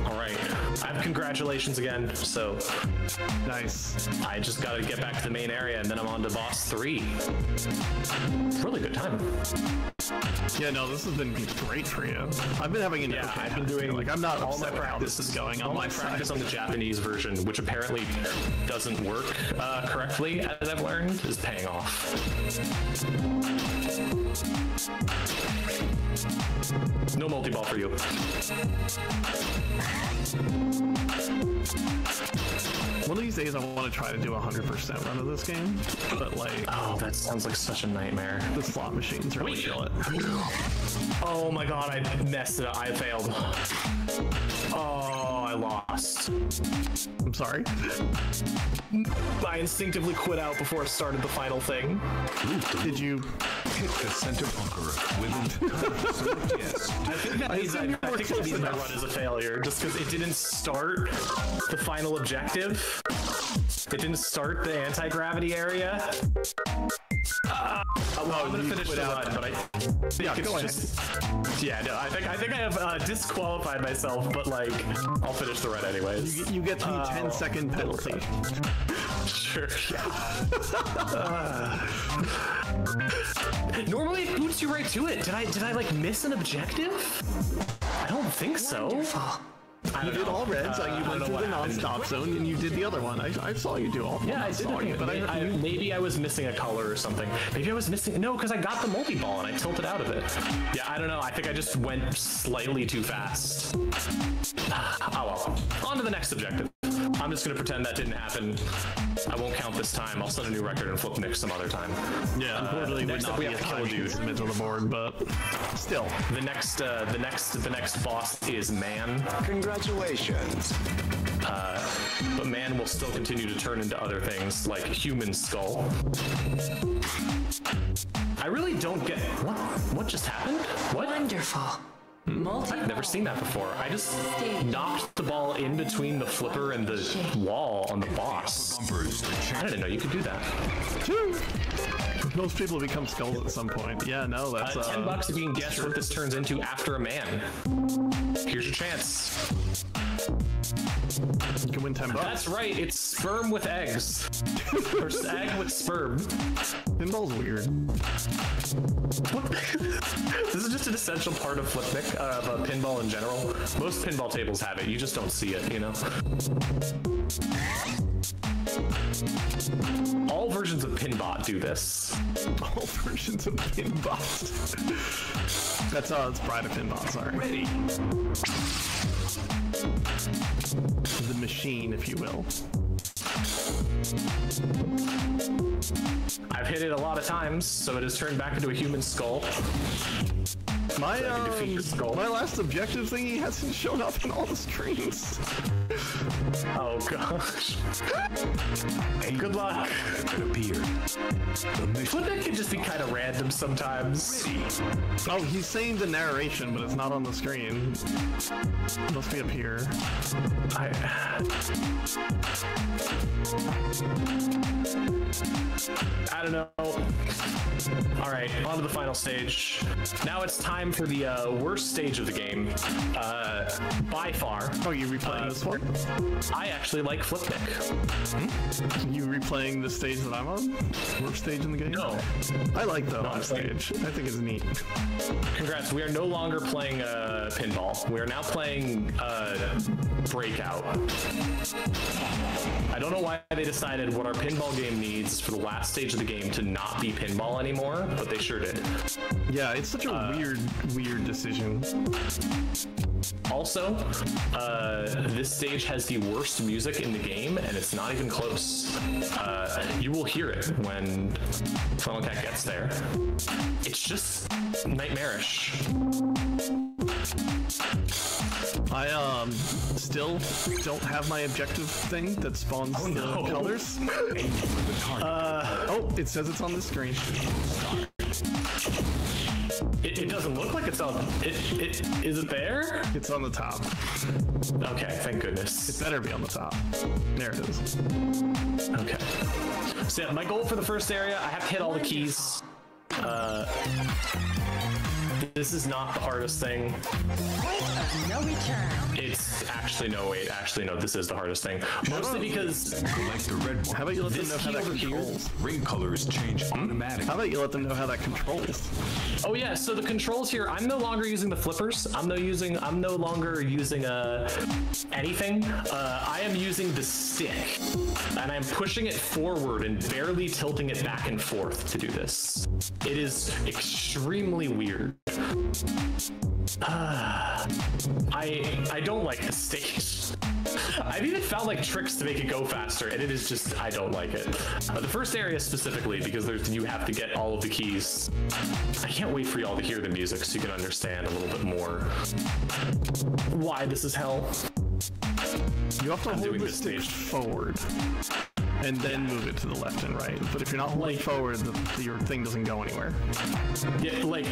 Speaker 1: Alright, I have congratulations again, so...
Speaker 2: Nice.
Speaker 1: I just gotta get back to the main area and then I'm on to boss 3. Really good time.
Speaker 2: Yeah, no, this has been great for you. I've been having an
Speaker 1: I've been doing
Speaker 2: like I'm not
Speaker 1: all my
Speaker 2: upset with how this is going on
Speaker 1: my practice on the Japanese version, which apparently doesn't work correctly, as I've learned, is paying off. No multi-ball for you.
Speaker 2: One of these days I want to try to do a 100% run of this game, but like...
Speaker 1: Oh, that sounds like such a nightmare.
Speaker 2: The slot machines really kill it.
Speaker 1: Oh my god, I messed it up. I failed. Oh, I lost.
Speaker 2: I'm sorry.
Speaker 1: I instinctively quit out before I started the final thing.
Speaker 2: Did you...
Speaker 5: Hit the center bunker within yes.
Speaker 1: I think that means my run is a failure, just because it didn't start the final objective. It didn't start the anti-gravity area. Well, I'm gonna finish the run, but I think it's just... Yeah, no, I think I have disqualified myself, but like, I'll finish the run anyways.
Speaker 2: You get the 10-second penalty.
Speaker 1: Sure, yeah. Normally it boots you right to it. Did I like miss an objective? I don't think so.
Speaker 2: You did all reds, you went through the non-stop zone, and you did the other one. I saw you do all.
Speaker 1: Yeah, I saw you, but maybe I was missing a color or something. Maybe I was missing... No, because I got the multi-ball and I tilted out of it. Yeah, I don't know. I think I just went slightly too fast. Oh well. On to the next objective. I'm just going to pretend that didn't happen. I won't count this time. I'll set a new record in Flipnic some other time.
Speaker 2: Yeah, unfortunately,
Speaker 1: next up we have to kill a dude.
Speaker 2: Submit to the board, but still.
Speaker 1: The next boss is Man.
Speaker 6: Congratulations.
Speaker 1: But Man will still continue to turn into other things like Human Skull. I really don't get what just happened. What?
Speaker 4: Wonderful.
Speaker 1: I've never seen that before. I just knocked the ball in between the flipper and the wall on the boss. I didn't know you could do that.
Speaker 2: Most people become skulls at some point. Yeah, no, that's
Speaker 1: $10 if you can guess what this turns into after a man. Here's your chance.
Speaker 2: You can win $10.
Speaker 1: That's right, it's sperm with eggs. Or egg with sperm.
Speaker 2: Pinball's weird.
Speaker 1: What? This is just an essential part of Flipnic, of pinball in general. Most pinball tables have it, you just don't see it, you know? All versions of Pinbot do this.
Speaker 2: All versions of Pinbot. That's Bride of Pinbot, sorry.
Speaker 1: Ready.
Speaker 2: The machine, if you will.
Speaker 1: I've hit it a lot of times, so it has turned back into a human skull.
Speaker 2: My
Speaker 1: so I can defeat the skull.
Speaker 2: my last objective thingy hasn't shown up in all the screens.
Speaker 1: Oh gosh. Good luck.
Speaker 5: It appeared. The mission
Speaker 1: Flipnic can just be kind of random sometimes.
Speaker 2: Oh, he's saying the narration, but it's not on the screen. It must be up here.
Speaker 1: I don't know. All right, on to the final stage. Now it's time for the worst stage of the game. By far.
Speaker 2: Oh, you replaying this one?
Speaker 1: I actually like Flipnic.
Speaker 2: You replaying the stage that I'm on? Worst stage in the game?
Speaker 1: No.
Speaker 2: I like the
Speaker 1: I'm
Speaker 2: stage. I think it's neat.
Speaker 1: Congrats, we are no longer playing Pinball. We are now playing Breakout. I don't know why they decided what our pinball game needs for the last stage of the game to not be pinball anymore, but they sure did.
Speaker 2: Yeah, it's such a weird decision.
Speaker 1: Also, this stage has the worst music in the game, and it's not even close. You will hear it when FlannelKat gets there. It's just nightmarish.
Speaker 2: I still don't have my objective thing that spawns the colors. Oh, it says it's on the screen.
Speaker 1: It doesn't look like it's on. Is it there?
Speaker 2: It's on the top.
Speaker 1: Okay, thank goodness.
Speaker 2: It better be on the top. There it is.
Speaker 1: Okay. So yeah, my goal for the first area, I have to hit all the keys. This is not the hardest thing.
Speaker 4: Point of no return.
Speaker 1: It's actually no, this is the hardest thing. Mostly because
Speaker 5: like the red one.
Speaker 2: How about you let them know
Speaker 1: this
Speaker 2: how
Speaker 1: key
Speaker 2: that
Speaker 1: over here.
Speaker 2: controls?
Speaker 5: Ring colors change automatically.
Speaker 2: How about you let them know how that controls?
Speaker 1: Oh yeah, so the controls here, I'm no longer using the flippers. I'm no longer using anything. I am using the stick, and I'm pushing it forward and barely tilting it back and forth to do this. It is extremely weird. I don't like the stage. I've even found like tricks to make it go faster, and it is just, I don't like it. The first area specifically, because you have to get all of the keys. I can't wait for y'all to hear the music so you can understand a little bit more why this is hell.
Speaker 2: You have to hold
Speaker 1: doing
Speaker 2: the
Speaker 1: this
Speaker 2: stick
Speaker 1: stage.
Speaker 2: forward and then move it to the left and right. But if you're not holding forward, your thing doesn't go anywhere.
Speaker 1: Yeah, like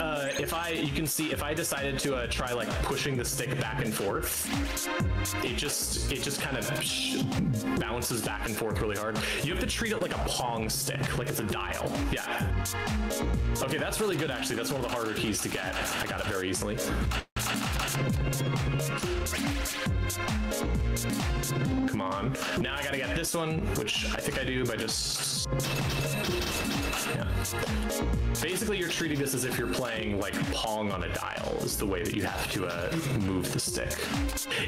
Speaker 1: you can see if I decided to try like pushing the stick back and forth, it just kind of bounces back and forth really hard. You have to treat it like a Pong stick, like it's a dial. Yeah. Okay, that's really good actually. That's one of the harder keys to get. I got it very easily. Come on. Now I gotta get this one, which I think I do by just... Yeah. Basically, you're treating this as if you're playing like Pong on a dial is the way that you have to move the stick.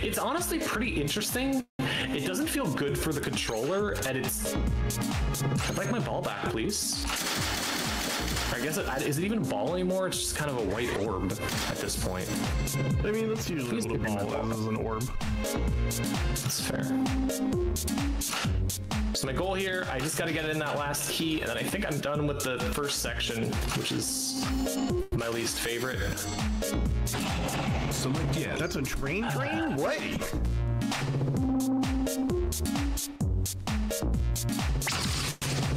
Speaker 1: It's honestly pretty interesting. It doesn't feel good for the controller, and it's... I'd like my ball back, please. I guess is it even a ball anymore? It's just kind of a white orb at this point.
Speaker 2: I mean, that's usually what a ball is an orb.
Speaker 1: That's fair. So my goal here, I just got to get it in that last key, and then I think I'm done with the first section, which is my least favorite.
Speaker 5: Select yes.
Speaker 2: That's a train? What?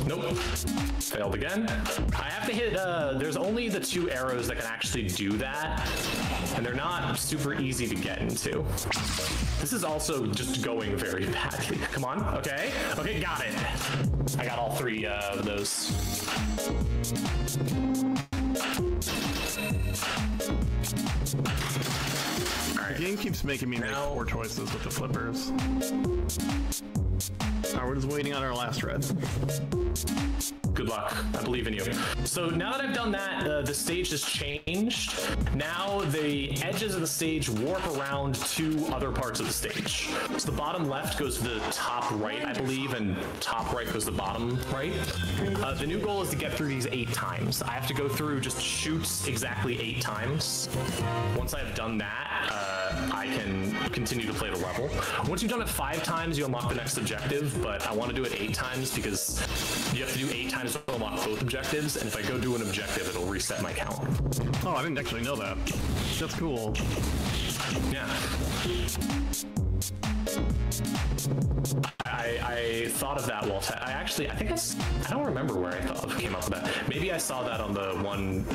Speaker 1: Nope. Failed again. I have to hit, there's only the 2 arrows that can actually do that, and they're not super easy to get into. This is also just going very badly. Come on, okay. Okay, got it. I got all 3 of those.
Speaker 2: The game keeps making me make poor choices with the flippers. Now we're just waiting on our last red.
Speaker 1: Good luck. I believe in you. So now that I've done that, the stage has changed. Now the edges of the stage warp around 2 other parts of the stage. So the bottom left goes to the top right, I believe, and top right goes to the bottom right. The new goal is to get through these 8 times. I have to go through just shoots exactly 8 times. Once I've done that, I can continue to play the level. Once you've done it 5 times, you unlock the next objective, but I want to do it 8 times because you have to do 8 times to unlock both objectives, and if I go do an objective, it'll reset my count.
Speaker 2: Oh, I didn't actually know that. That's cool.
Speaker 1: Yeah. I thought of that while I don't remember where I came up with that. Maybe I saw that on the one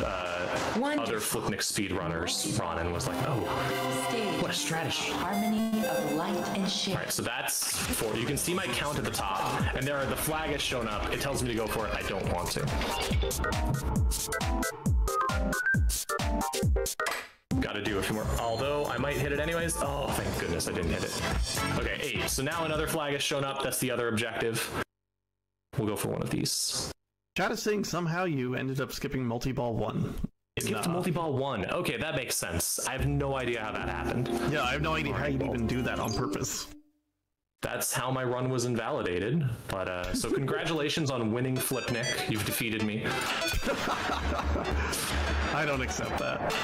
Speaker 1: other Flipnic speedrunners run and was like, oh, what a strategy.
Speaker 4: Harmony of light and shade.
Speaker 1: All right, so that's 4. You can see my count at the top, and the flag has shown up. It tells me to go for it. I don't want to. Gotta do a few more. Although I might hit it anyways. Oh, thank goodness I didn't hit it. Okay, 8. So now another flag has shown up. That's the other objective. We'll go for one of these.
Speaker 2: Chat is saying somehow you ended up skipping multi-ball 1.
Speaker 1: Skip to multi-ball 1. Okay, that makes sense. I have no idea how that happened.
Speaker 2: Yeah, I have no idea how you'd even do that on purpose.
Speaker 1: That's how my run was invalidated. But, so congratulations on winning Flipnic. You've defeated me.
Speaker 2: I don't accept that.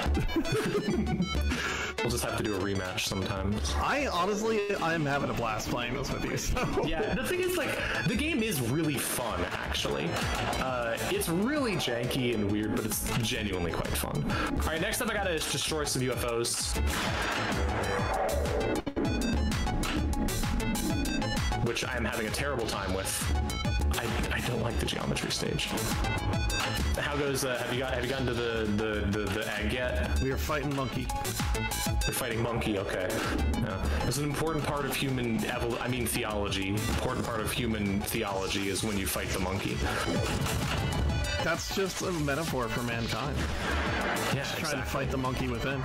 Speaker 1: We'll just have to do a rematch sometimes.
Speaker 2: I'm having a blast playing this with you. So.
Speaker 1: Yeah, the thing is, like, the game is really fun, actually. It's really janky and weird, but it's genuinely quite fun. All right, next up I gotta destroy some UFOs. Which I am having a terrible time with. I don't like the geometry stage. How goes? Have you gotten to the egg yet?
Speaker 2: We are fighting monkey.
Speaker 1: We're fighting monkey. Okay. Yeah. It's an important part of human theology. Important part of human theology is when you fight the monkey.
Speaker 2: That's just a metaphor for mankind.
Speaker 1: Yeah,
Speaker 2: just trying to fight the monkey within.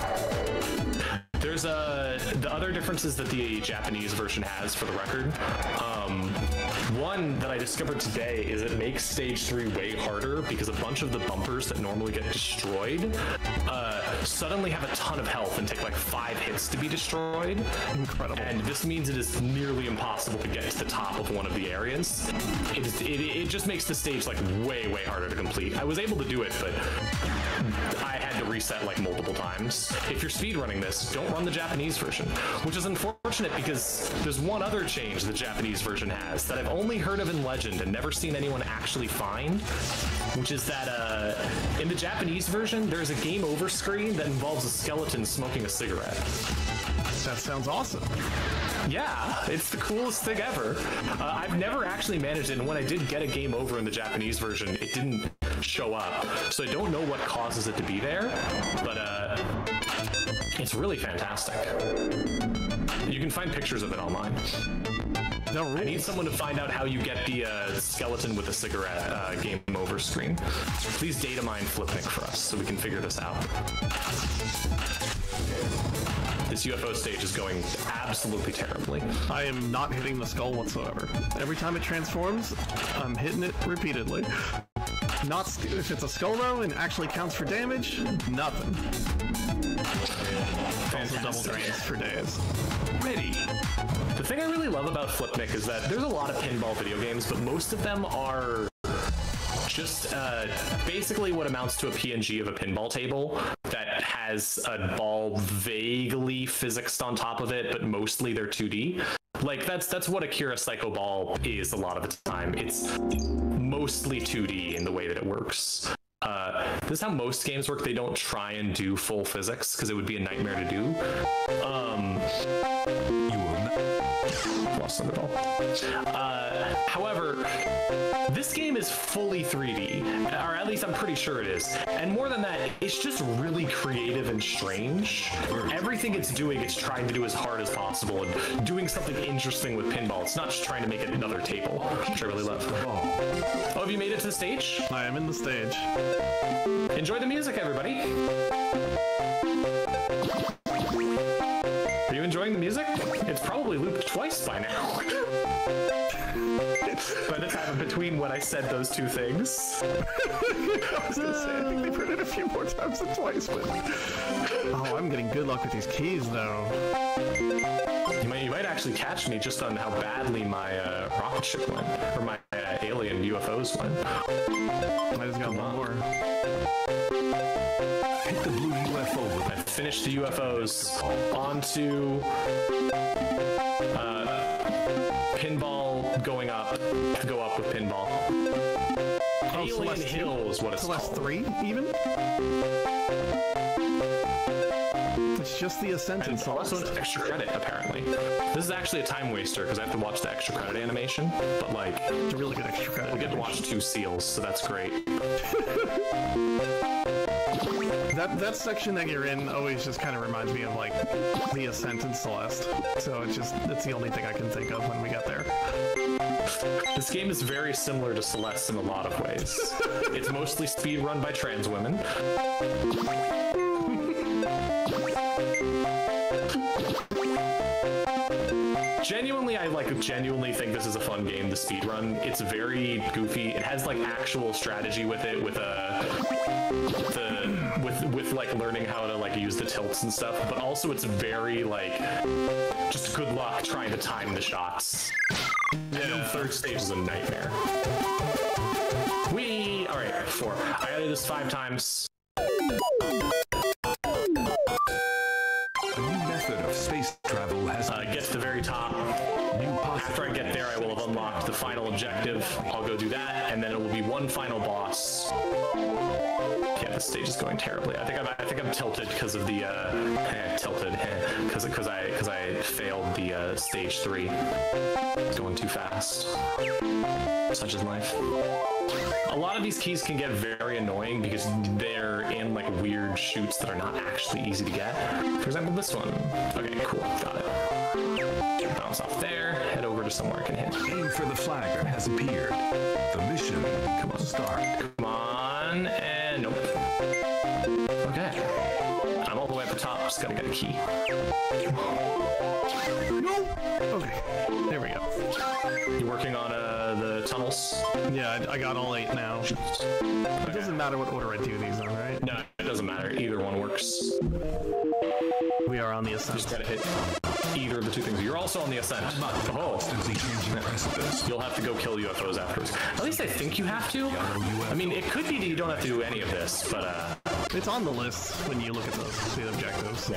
Speaker 1: There's the other differences that the Japanese version has, for the record. One that I discovered today is it makes stage 3 way harder because a bunch of the bumpers that normally get destroyed suddenly have a ton of health and take like 5 hits to be destroyed.
Speaker 2: Incredible.
Speaker 1: And this means it is nearly impossible to get to the top of one of the areas. It just makes the stage like way harder to complete. I was able to do it, but I had to reset like multiple times. If you're speedrunning this, don't run the Japanese version, which is unfortunate because there's one other change the Japanese version has that I've only heard of in Legend and never seen anyone actually find, which is that in the Japanese version, there's a game over screen that involves a skeleton smoking a cigarette.
Speaker 2: That sounds awesome.
Speaker 1: Yeah, it's the coolest thing ever. I've never actually managed it, and when I did get a game over in the Japanese version, it didn't show up. So I don't know what causes it to be there, but it's really fantastic. You can find pictures of it online.
Speaker 2: No, really?
Speaker 1: I need someone to find out how you get the skeleton with a cigarette game over screen. Please data mine Flipnic for us so we can figure this out. This UFO stage is going absolutely terribly.
Speaker 2: I am not hitting the skull whatsoever. Every time it transforms, I'm hitting it repeatedly. Not if it's a skull though and actually counts for damage, nothing. Also double drains for days.
Speaker 1: Ready. The thing I really love about Flipnic is that there's a lot of pinball video games, but most of them are just basically what amounts to a PNG of a pinball table that has a ball vaguely physicsed on top of it, but mostly they're 2D. Like that's what Akira Psycho Ball is a lot of the time. It's mostly 2D in the way that it works. This is how most games work. They don't try and do full physics because it would be a nightmare to do. You will not lost on it all. However, this game is fully 3D, or at least I'm pretty sure it is. And more than that, it's just really creative and strange. Everything it's doing, it's trying to do as hard as possible and doing something interesting with pinball. It's not just trying to make it another table, which I really love. Oh, have you made it to the stage?
Speaker 2: I am in the stage.
Speaker 1: Enjoy the music, everybody. Are you enjoying the music? It's probably looped twice by now. But it's happened between when I said those two things.
Speaker 2: I was gonna say, I think they've heard it a few more times than twice, but... Oh, I'm getting good luck with these keys, though.
Speaker 1: You might actually catch me just on how badly my rocket ship went, or my alien UFOs went.
Speaker 2: I just got one more.
Speaker 5: Hit the blue UFO with
Speaker 1: I finished the UFOs. Onto pinball going up. To go up with pinball. Alien
Speaker 2: Celeste
Speaker 1: Hill is what it's
Speaker 2: Celeste
Speaker 1: called.
Speaker 2: 3, even? It's just the Ascent and
Speaker 1: Also
Speaker 2: Celeste.
Speaker 1: an extra credit, apparently. This is actually a time waster because I have to watch the extra credit animation, but like,
Speaker 2: It's a really good extra credit.
Speaker 1: I get to watch 2 seals, so that's great.
Speaker 2: That section that you're in always just kind of reminds me of like the Ascent and Celeste. So it's the only thing I can think of when we get there.
Speaker 1: This game is very similar to Celeste in a lot of ways. It's mostly speed run by trans women. Genuinely, I genuinely think this is a fun game to speedrun. It's very goofy. It has like actual strategy with it, with like learning how to like use the tilts and stuff. But also, it's very like just good luck trying to time the shots. Yeah, the third stage is a nightmare. All right, 4. I gotta do this 5 times.
Speaker 5: a new method of space travel has
Speaker 1: Get to the very top. After I get there, I will have unlocked the final objective. I'll go do that, and then it will be one final boss. Yeah, this stage is going terribly. I think I'm tilted because of the because I failed the stage 3. It's going too fast. Such is life. A lot of these keys can get very annoying because they're in like weird chutes that are not actually easy to get. For example, this one. Okay, cool, got it. Bounce off there, head over to somewhere I can hit.
Speaker 5: aim for the flagger has appeared. The mission will start.
Speaker 1: Come on, and nope. Okay. I'm all the way at the top, just gotta get a key.
Speaker 2: Okay, there we go.
Speaker 1: You working on the tunnels?
Speaker 2: Yeah, I got all 8 now. It doesn't matter what order I do these in, right?
Speaker 1: No, it doesn't matter. Either one works.
Speaker 2: We are on the Ascent.
Speaker 1: Just gotta hit either of the 2 things. You're also on the Ascent. Oh.
Speaker 5: Constantly changing precipice.
Speaker 1: You'll have to go kill UFOs afterwards. At least I think you have to. I mean, it could be that you don't have to do any of this, but
Speaker 2: It's on the list when you look at the objectives.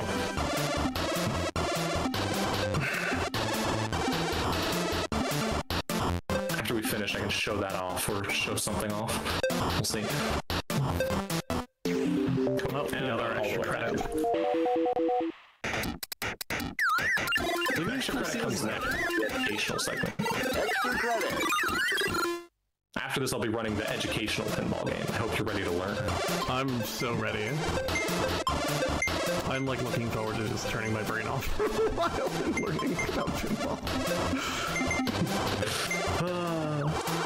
Speaker 1: after we finish, I can show that off or show something off. We'll see.
Speaker 2: Oh, another extra credit.
Speaker 1: The extra credit comes next. The educational segment.
Speaker 6: Extra credit.
Speaker 1: After this, I'll be running the educational pinball game. I hope you're ready to learn.
Speaker 2: I'm so ready. I'm like looking forward to just turning my brain off for a while and learning about pinball.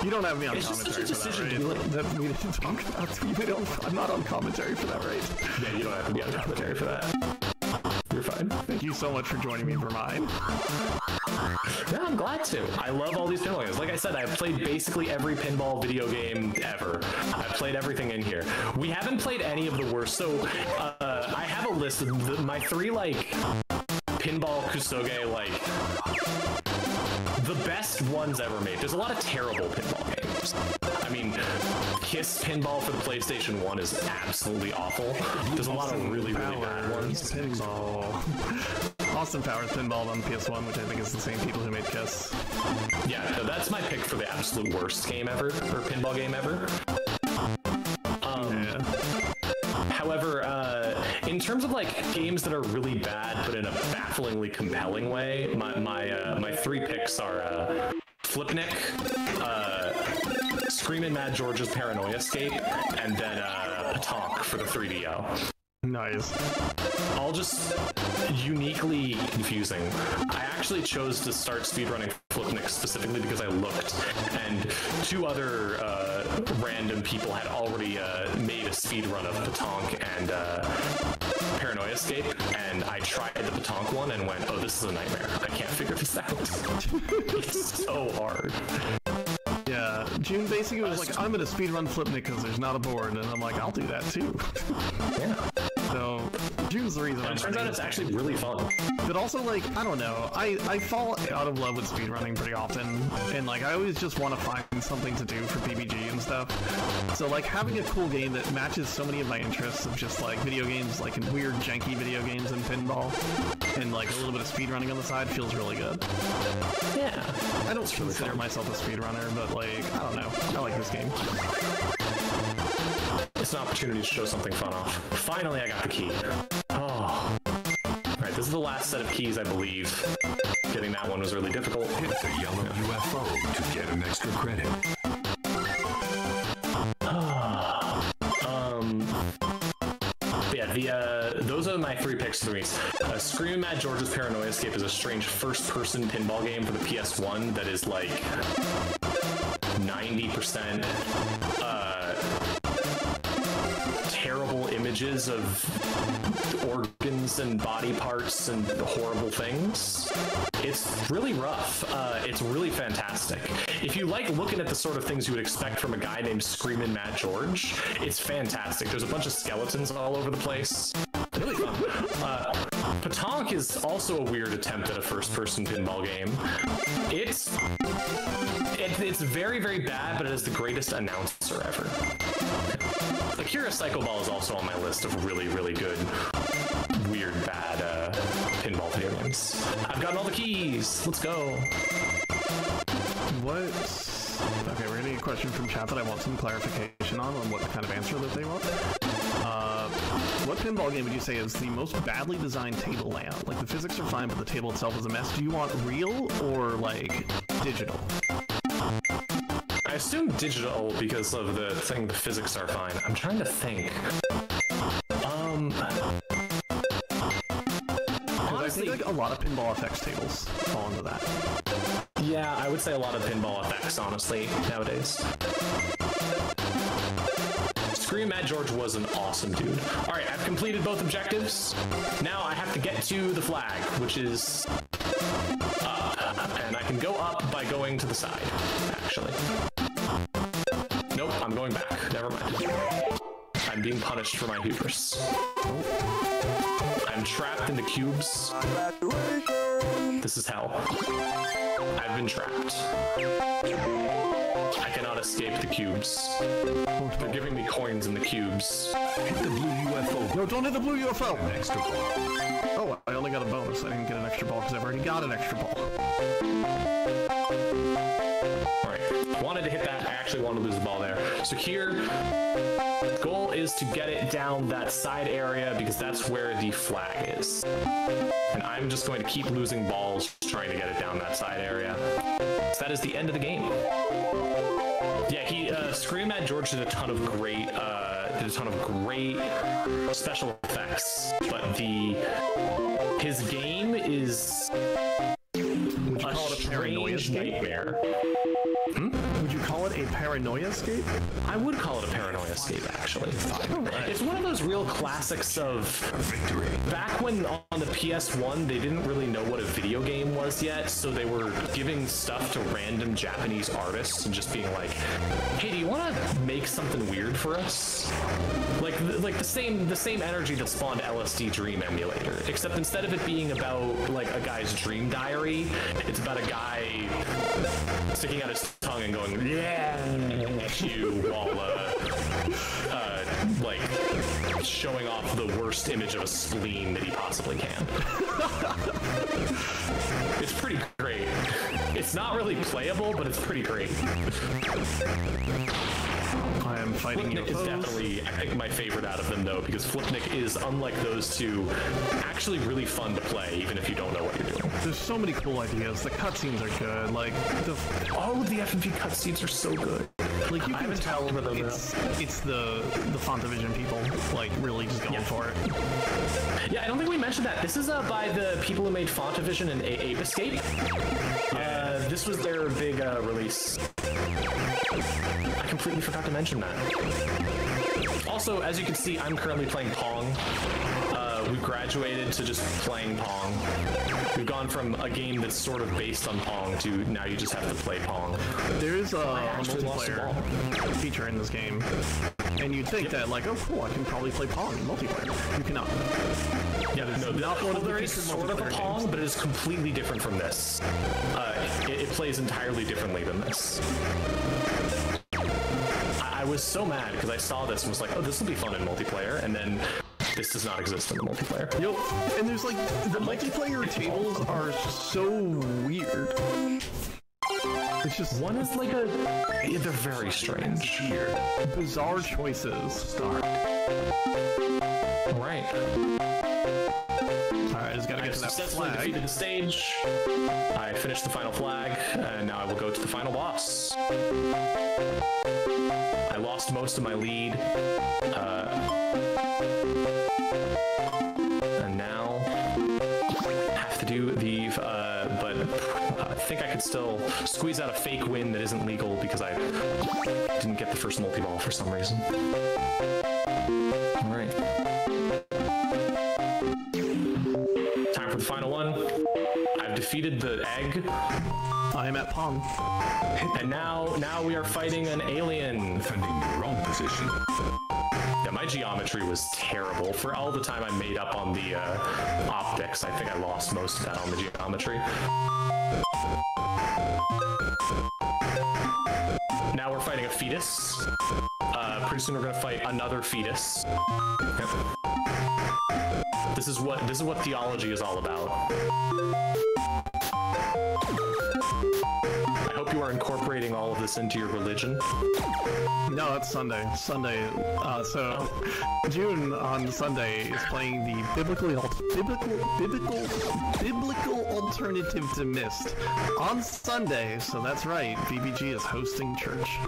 Speaker 2: You don't have me on commentary for that, right? That we didn't talk about. I'm not on commentary for that, right?
Speaker 1: Yeah, you don't have to be on commentary for that. You're fine.
Speaker 2: Thank you so much for joining me for mine.
Speaker 1: Yeah, I'm glad to. I love all these pinball games. Like I said, I've played basically every pinball video game ever. I've played everything in here. We haven't played any of the worst. So I have a list of my 3 like pinball kusoge the best ones ever made. There's a lot of terrible pinball games. I mean, Kiss Pinball for the PlayStation 1 is absolutely awful. There's a lot of really, really bad ones.
Speaker 2: Pinball. Austin Powers Pinball on PS1, which I think is the same people who made Kiss.
Speaker 1: Yeah, no, that's my pick for the absolute worst game ever, or pinball game ever. However, in terms of like games that are really bad but in a bafflingly compelling way, my 3 picks are Flipnic, Screamin' Mad George's Paranoia Escape, and then Patonk for the 3DO.
Speaker 2: Nice.
Speaker 1: All just uniquely confusing. I actually chose to start speedrunning Flipnic specifically because I looked, and 2 other random people had already made a speedrun of Patonk and Paranoia Escape, and I tried the Patonk one and went, oh, this is a nightmare. I can't figure this out. It's so hard.
Speaker 2: Yeah, June basically was like, I'm gonna speedrun Flipnic because there's not a board, and I'm like, I'll do that too.
Speaker 1: Yeah.
Speaker 2: So June's the reason.
Speaker 1: It turns out it's actually really fun.
Speaker 2: But also, like, I don't know, I fall out of love with speedrunning pretty often, and like I always just want to find something to do for PBG and stuff. So like having a cool game that matches so many of my interests of just like video games, like weird janky video games and pinball, and like a little bit of speedrunning on the side feels really good.
Speaker 1: Yeah.
Speaker 2: I don't consider myself a speedrunner, but like, I don't know, I like this game.
Speaker 1: It's an opportunity to show something fun off. Finally, I got the key. Oh. Alright, this is the last set of keys, I believe. Getting that one was really difficult.
Speaker 5: Hit the yellow UFO to get an extra credit.
Speaker 1: Yeah, those are my 3 picks for me. Screaming Mad George's Paranoia Escape is a strange first-person pinball game for the PS1 that is like 90% terrible images of organs and body parts and horrible things. It's really rough. It's really fantastic. If you like looking at the sort of things you would expect from a guy named Screamin' Mad George, it's fantastic. There's a bunch of skeletons all over the place. Really fun. Petanque is also a weird attempt at a first-person pinball game. It's very, very bad, but it is the greatest announcer ever. Akira Psycho Ball is also on my list of really, really good, weird, bad pinball video games. I've gotten all the keys. Let's go.
Speaker 2: What? Okay, we're getting a question from chat that I want some clarification on what kind of answer that they want. What pinball game would you say is the most badly designed table layout? Like, the physics are fine, but the table itself is a mess. Do you want real or, like, digital?
Speaker 1: I assume digital because of the thing, the physics are fine. I'm trying to think.
Speaker 2: I think like a lot of pinball FX tables fall into that.
Speaker 1: Yeah, I would say a lot of pinball effects, honestly, nowadays. Scream Mad George was an awesome dude. All right, I've completed both objectives. Now I have to get to the flag, which is up, and I can go up by going to the side, actually. Nope, I'm going back. Never mind. I'm being punished for my hubris. I'm trapped in the cubes. This is hell. I've been trapped. I cannot escape the cubes. They're giving me coins in the cubes.
Speaker 5: Hit the blue UFO.
Speaker 2: No, don't hit the blue UFO!
Speaker 5: An extra ball.
Speaker 2: Oh, I only got a bonus. I didn't get an extra ball because I've already got an extra ball.
Speaker 1: Alright, wanted to hit that. I actually wanted to lose the ball there. So here, the goal is to get it down that side area because that's where the flag is. And I'm just going to keep losing balls trying to get it down that side area. So that is the end of the game. Yeah, Scream Mad George did a ton of great special effects, but his game is
Speaker 2: Would you call it a paranoia
Speaker 1: nightmare.
Speaker 2: Would you call it a paranoia escape?
Speaker 1: I would call it a paranoia escape, actually. It's one of those real classics of
Speaker 5: Victory.
Speaker 1: back when on the PS1 they didn't really know what a video game was yet, so they were giving stuff to random Japanese artists and just being like, "Hey, do you want to make something weird for us?" Like the same energy that spawned LSD Dream Emulator, except instead of it being about like a guy's dream diary, it's about a guy sticking out his tongue and going, "Yeah," at you while like showing off the worst image of a spleen that he possibly can. It's pretty great. It's not really playable, but it's pretty great.
Speaker 2: I am fighting
Speaker 1: Flipnic is definitely, I think, my favorite out of them, though, because Flipnic is, unlike those two, actually really fun to play, even if you don't know what you're doing.
Speaker 2: There's so many cool ideas. The cutscenes are good. Like
Speaker 1: all of the FMV cutscenes are so good.
Speaker 2: Like you can tell it's the Fantavision people like really just going for it.
Speaker 1: Yeah, I don't think we mentioned that. This is by the people who made Fantavision and Ape Escape. This was their big release. I completely forgot to mention that. Also, as you can see, I'm currently playing Pong. We've graduated to just playing Pong. We've gone from a game that's sort of based on Pong to now you just have to play Pong.
Speaker 2: There is a multiplayer feature in this game And you'd think that, like, oh, cool, I can probably play Pong in multiplayer. You cannot.
Speaker 1: Yeah, no,
Speaker 2: not one of the
Speaker 1: there is
Speaker 2: featured
Speaker 1: sort of a
Speaker 2: multiplayer
Speaker 1: Pong,
Speaker 2: games.
Speaker 1: but it is completely different from this. It plays entirely differently than this. I was so mad because I saw this and was like, oh, this will be fun in multiplayer, and then this does not exist in the multiplayer.
Speaker 2: Yep. And there's like, the multiplayer tables are so weird. It's just
Speaker 1: One is like a... Yeah, they're very strange.
Speaker 2: bizarre choices.
Speaker 1: Start. Alright.
Speaker 2: Alright, I just gotta
Speaker 1: I
Speaker 2: get to that
Speaker 1: successfully
Speaker 2: flag.
Speaker 1: defeated the stage. I finished the final flag, and now I will go to the final boss. I lost most of my lead. And now I have to do the, but I think I could still squeeze out a fake win that isn't legal because I didn't get the first multi-ball for some reason. All right. Time for the final one. I've defeated the egg,
Speaker 2: I am at Pong.
Speaker 1: and now we are fighting an alien.
Speaker 5: Defending your own position.
Speaker 1: Yeah, my geometry was terrible. For all the time I made up on the optics, I think I lost most of that on the geometry. Now we're fighting a fetus. Pretty soon we're gonna fight another fetus. Yep. This is what theology is all about. I hope you are incorporating all of this into your religion.
Speaker 2: No, that's Sunday. So June on Sunday is playing the biblical alternative to Myst on Sunday. So that's right, BBG is hosting church.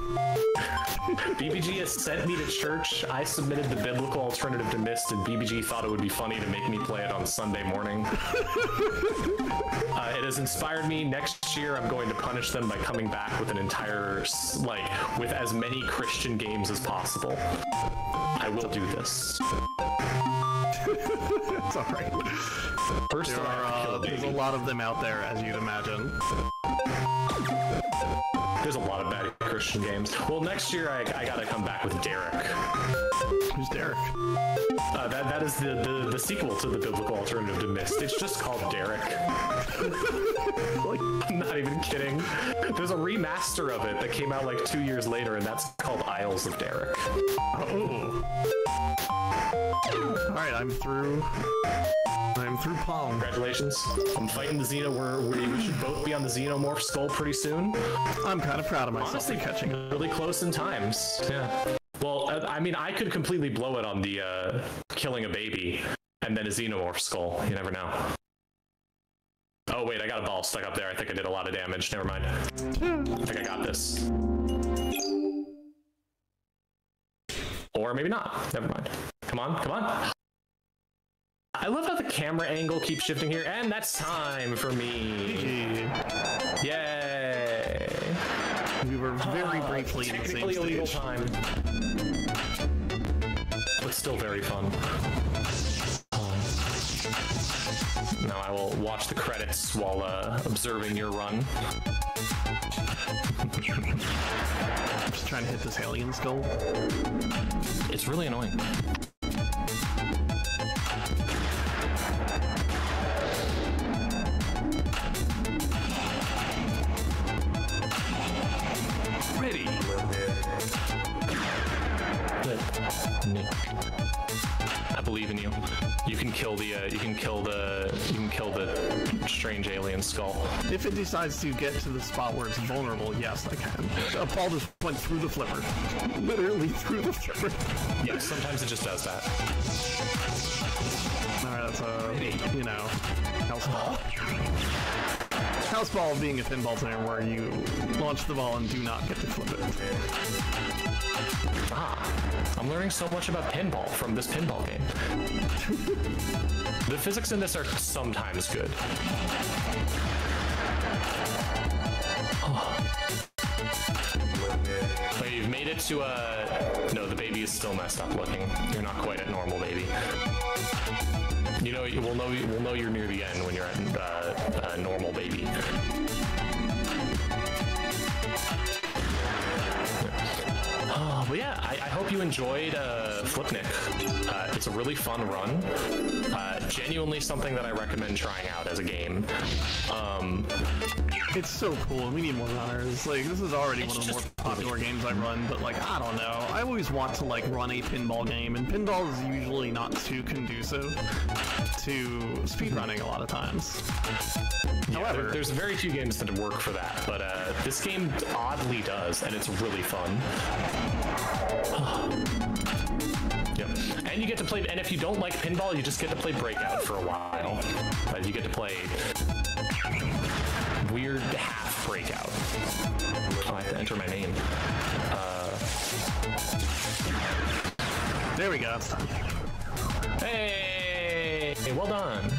Speaker 1: BBG has sent me to church. I submitted the biblical alternative to Myst, and BBG thought it would be funny to make me play it on Sunday morning. It has inspired me. Next year, I'm going to punish them by coming back with an entire, with as many Christian games as possible. I will do this.
Speaker 2: It's alright.
Speaker 1: First,
Speaker 2: There's a lot of them out there, as you'd imagine.
Speaker 1: There's a lot of bad Christian games. Well, next year I gotta come back with Derek.
Speaker 2: Who's Derek?
Speaker 1: That is the sequel to the biblical alternative to Myst. It's just called Derek. I'm not even kidding. There's a remaster of it that came out like 2 years later, and that's called Isles of Derek.
Speaker 2: Oh. Alright, I'm through Pong.
Speaker 1: Congratulations. I'm fighting the we should both be on the Xenomorph skull pretty soon.
Speaker 2: I'm kind of proud of myself
Speaker 1: Honestly,
Speaker 2: for catching up.
Speaker 1: really close in times. Yeah. Well, I mean, I could completely blow it on the killing a baby and then a Xenomorph skull. You never know. Oh wait, I got a ball stuck up there. I think I did a lot of damage. Never mind. I think I got this. Or maybe not. Never mind. Come on, come on. I love how the camera angle keeps shifting here, and that's time for me. Yay!
Speaker 2: We were very briefly in the same
Speaker 1: Technically illegal
Speaker 2: stage.
Speaker 1: time. But still very fun. Now I will watch the credits while observing your run.
Speaker 2: I'm just trying to hit this alien skull.
Speaker 1: It's really annoying.
Speaker 5: Ready.
Speaker 1: Nick. I believe in you. You can kill the strange alien skull.
Speaker 2: If it decides to get to the spot where it's vulnerable, yes, I can. Paul just went through the flipper. Literally through the flipper.
Speaker 1: Yeah, sometimes it just does that.
Speaker 2: Alright, that's house ball. House ball being a pinball thing where you launch the ball and do not get to flip it.
Speaker 1: I'm learning so much about pinball from this pinball game. The physics in this are sometimes good. Wait, you've made it to no, the baby is still messed up looking. You're not quite at normal, baby. You know, we'll know you're near the end when you're at normal, baby. But yeah, yeah, I hope you enjoyed Flipnic. It's a really fun run. Genuinely something that I recommend trying out as a game.
Speaker 2: It's so cool. We need more runners. Like, this is already one of the more popular games I run, but like, I don't know. I always want to like run a pinball game, and pinball is usually not too conducive to speedrunning a lot of times.
Speaker 1: Yeah,
Speaker 2: However,
Speaker 1: there's very few games that work for that, but this game oddly does, and it's really fun. Yep. And you get to play, and if you don't like pinball, you just get to play Breakout for a while. You get to play weird half Breakout. Oh, I have to enter my name.
Speaker 2: there we go. That's done.
Speaker 1: Hey, well done.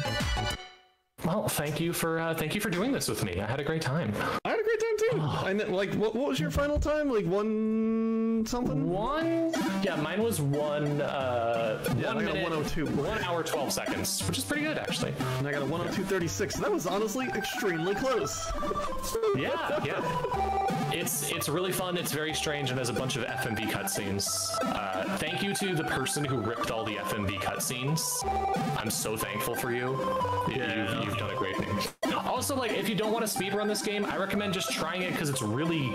Speaker 1: Well, thank you for doing this with me. I had a great time.
Speaker 2: I had a great time too. I know, like, what was your final time? Like 1 something?
Speaker 1: Yeah, mine was 1 minute,
Speaker 2: I got a 102.
Speaker 1: 1 hour 12 seconds, which is pretty good actually.
Speaker 2: And I got a 102.36. That was honestly extremely close.
Speaker 1: Yeah. It's really fun. It's very strange and has a bunch of FMV cutscenes. Thank you to the person who ripped all the FMV cutscenes. I'm so thankful for you. You've done a great thing. Also, like, if you don't want to speedrun this game, I recommend just trying it because it's really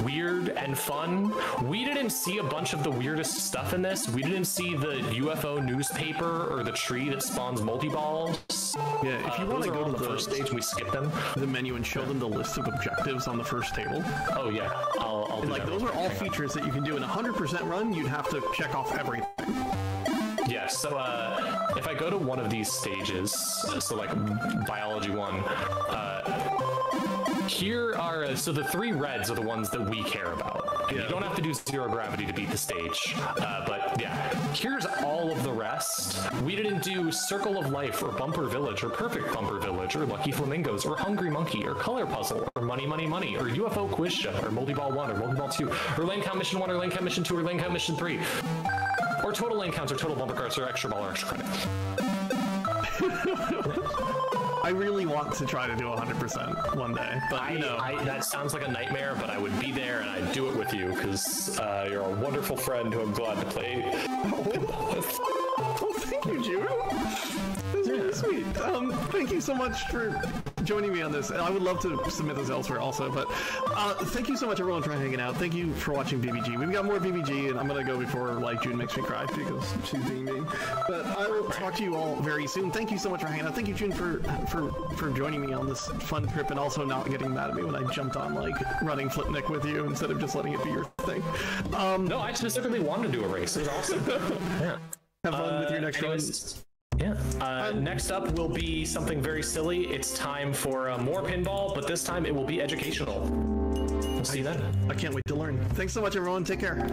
Speaker 1: weird and fun. We didn't see a bunch of the weirdest stuff in this. We didn't see the UFO newspaper or the tree that spawns multi-balls.
Speaker 2: Yeah, if you want to go to
Speaker 1: the first stage, we skip them.
Speaker 2: The menu and show them the list of objectives on the first table.
Speaker 1: Oh yeah, I'll do
Speaker 2: like
Speaker 1: that.
Speaker 2: Those are all features that you can do in a 100% run. You'd have to check off everything.
Speaker 1: Yeah, so if I go to one of these stages, so like Biology 1, here are, so the 3 reds are the ones that we care about. And you don't have to do zero gravity to beat the stage, but yeah, here's all of the rest. We didn't do Circle of Life, or Bumper Village, or Perfect Bumper Village, or Lucky Flamingos, or Hungry Monkey, or Color Puzzle, or Money Money Money, or UFO Quiz Show, or Multiball 1, or Multiball 2, or Lane Count Mission 1, or Lane Count Mission 2, or Lane Count Mission 3. Or total lane counts, or total bumper cards, or extra ball, or extra credit.
Speaker 2: I really want to try to do 100% one day, but
Speaker 1: that sounds like a nightmare, but I would be there and I'd do it with you because you're a wonderful friend who I'm glad to play pinball with.
Speaker 2: Oh, thank you, June. This is really sweet. Thank you so much for joining me on this. I would love to submit this elsewhere also, but thank you so much, everyone, for hanging out. Thank you for watching BBG. We've got more BBG, and I'm going to go before like June makes me cry because she's being mean. But I will talk to you all very soon. Thank you so much for hanging out. Thank you, June, for joining me on this fun trip and also not getting mad at me when I jumped on like running Flipnic with you instead of just letting it be your thing.
Speaker 1: No, I specifically wanted to do a race. It was awesome. Yeah.
Speaker 2: Have fun with your next run.
Speaker 1: Yeah. Next up will be something very silly. It's time for more pinball, but this time it will be educational. We'll see you then.
Speaker 2: I can't wait to learn. Thanks so much, everyone. Take care.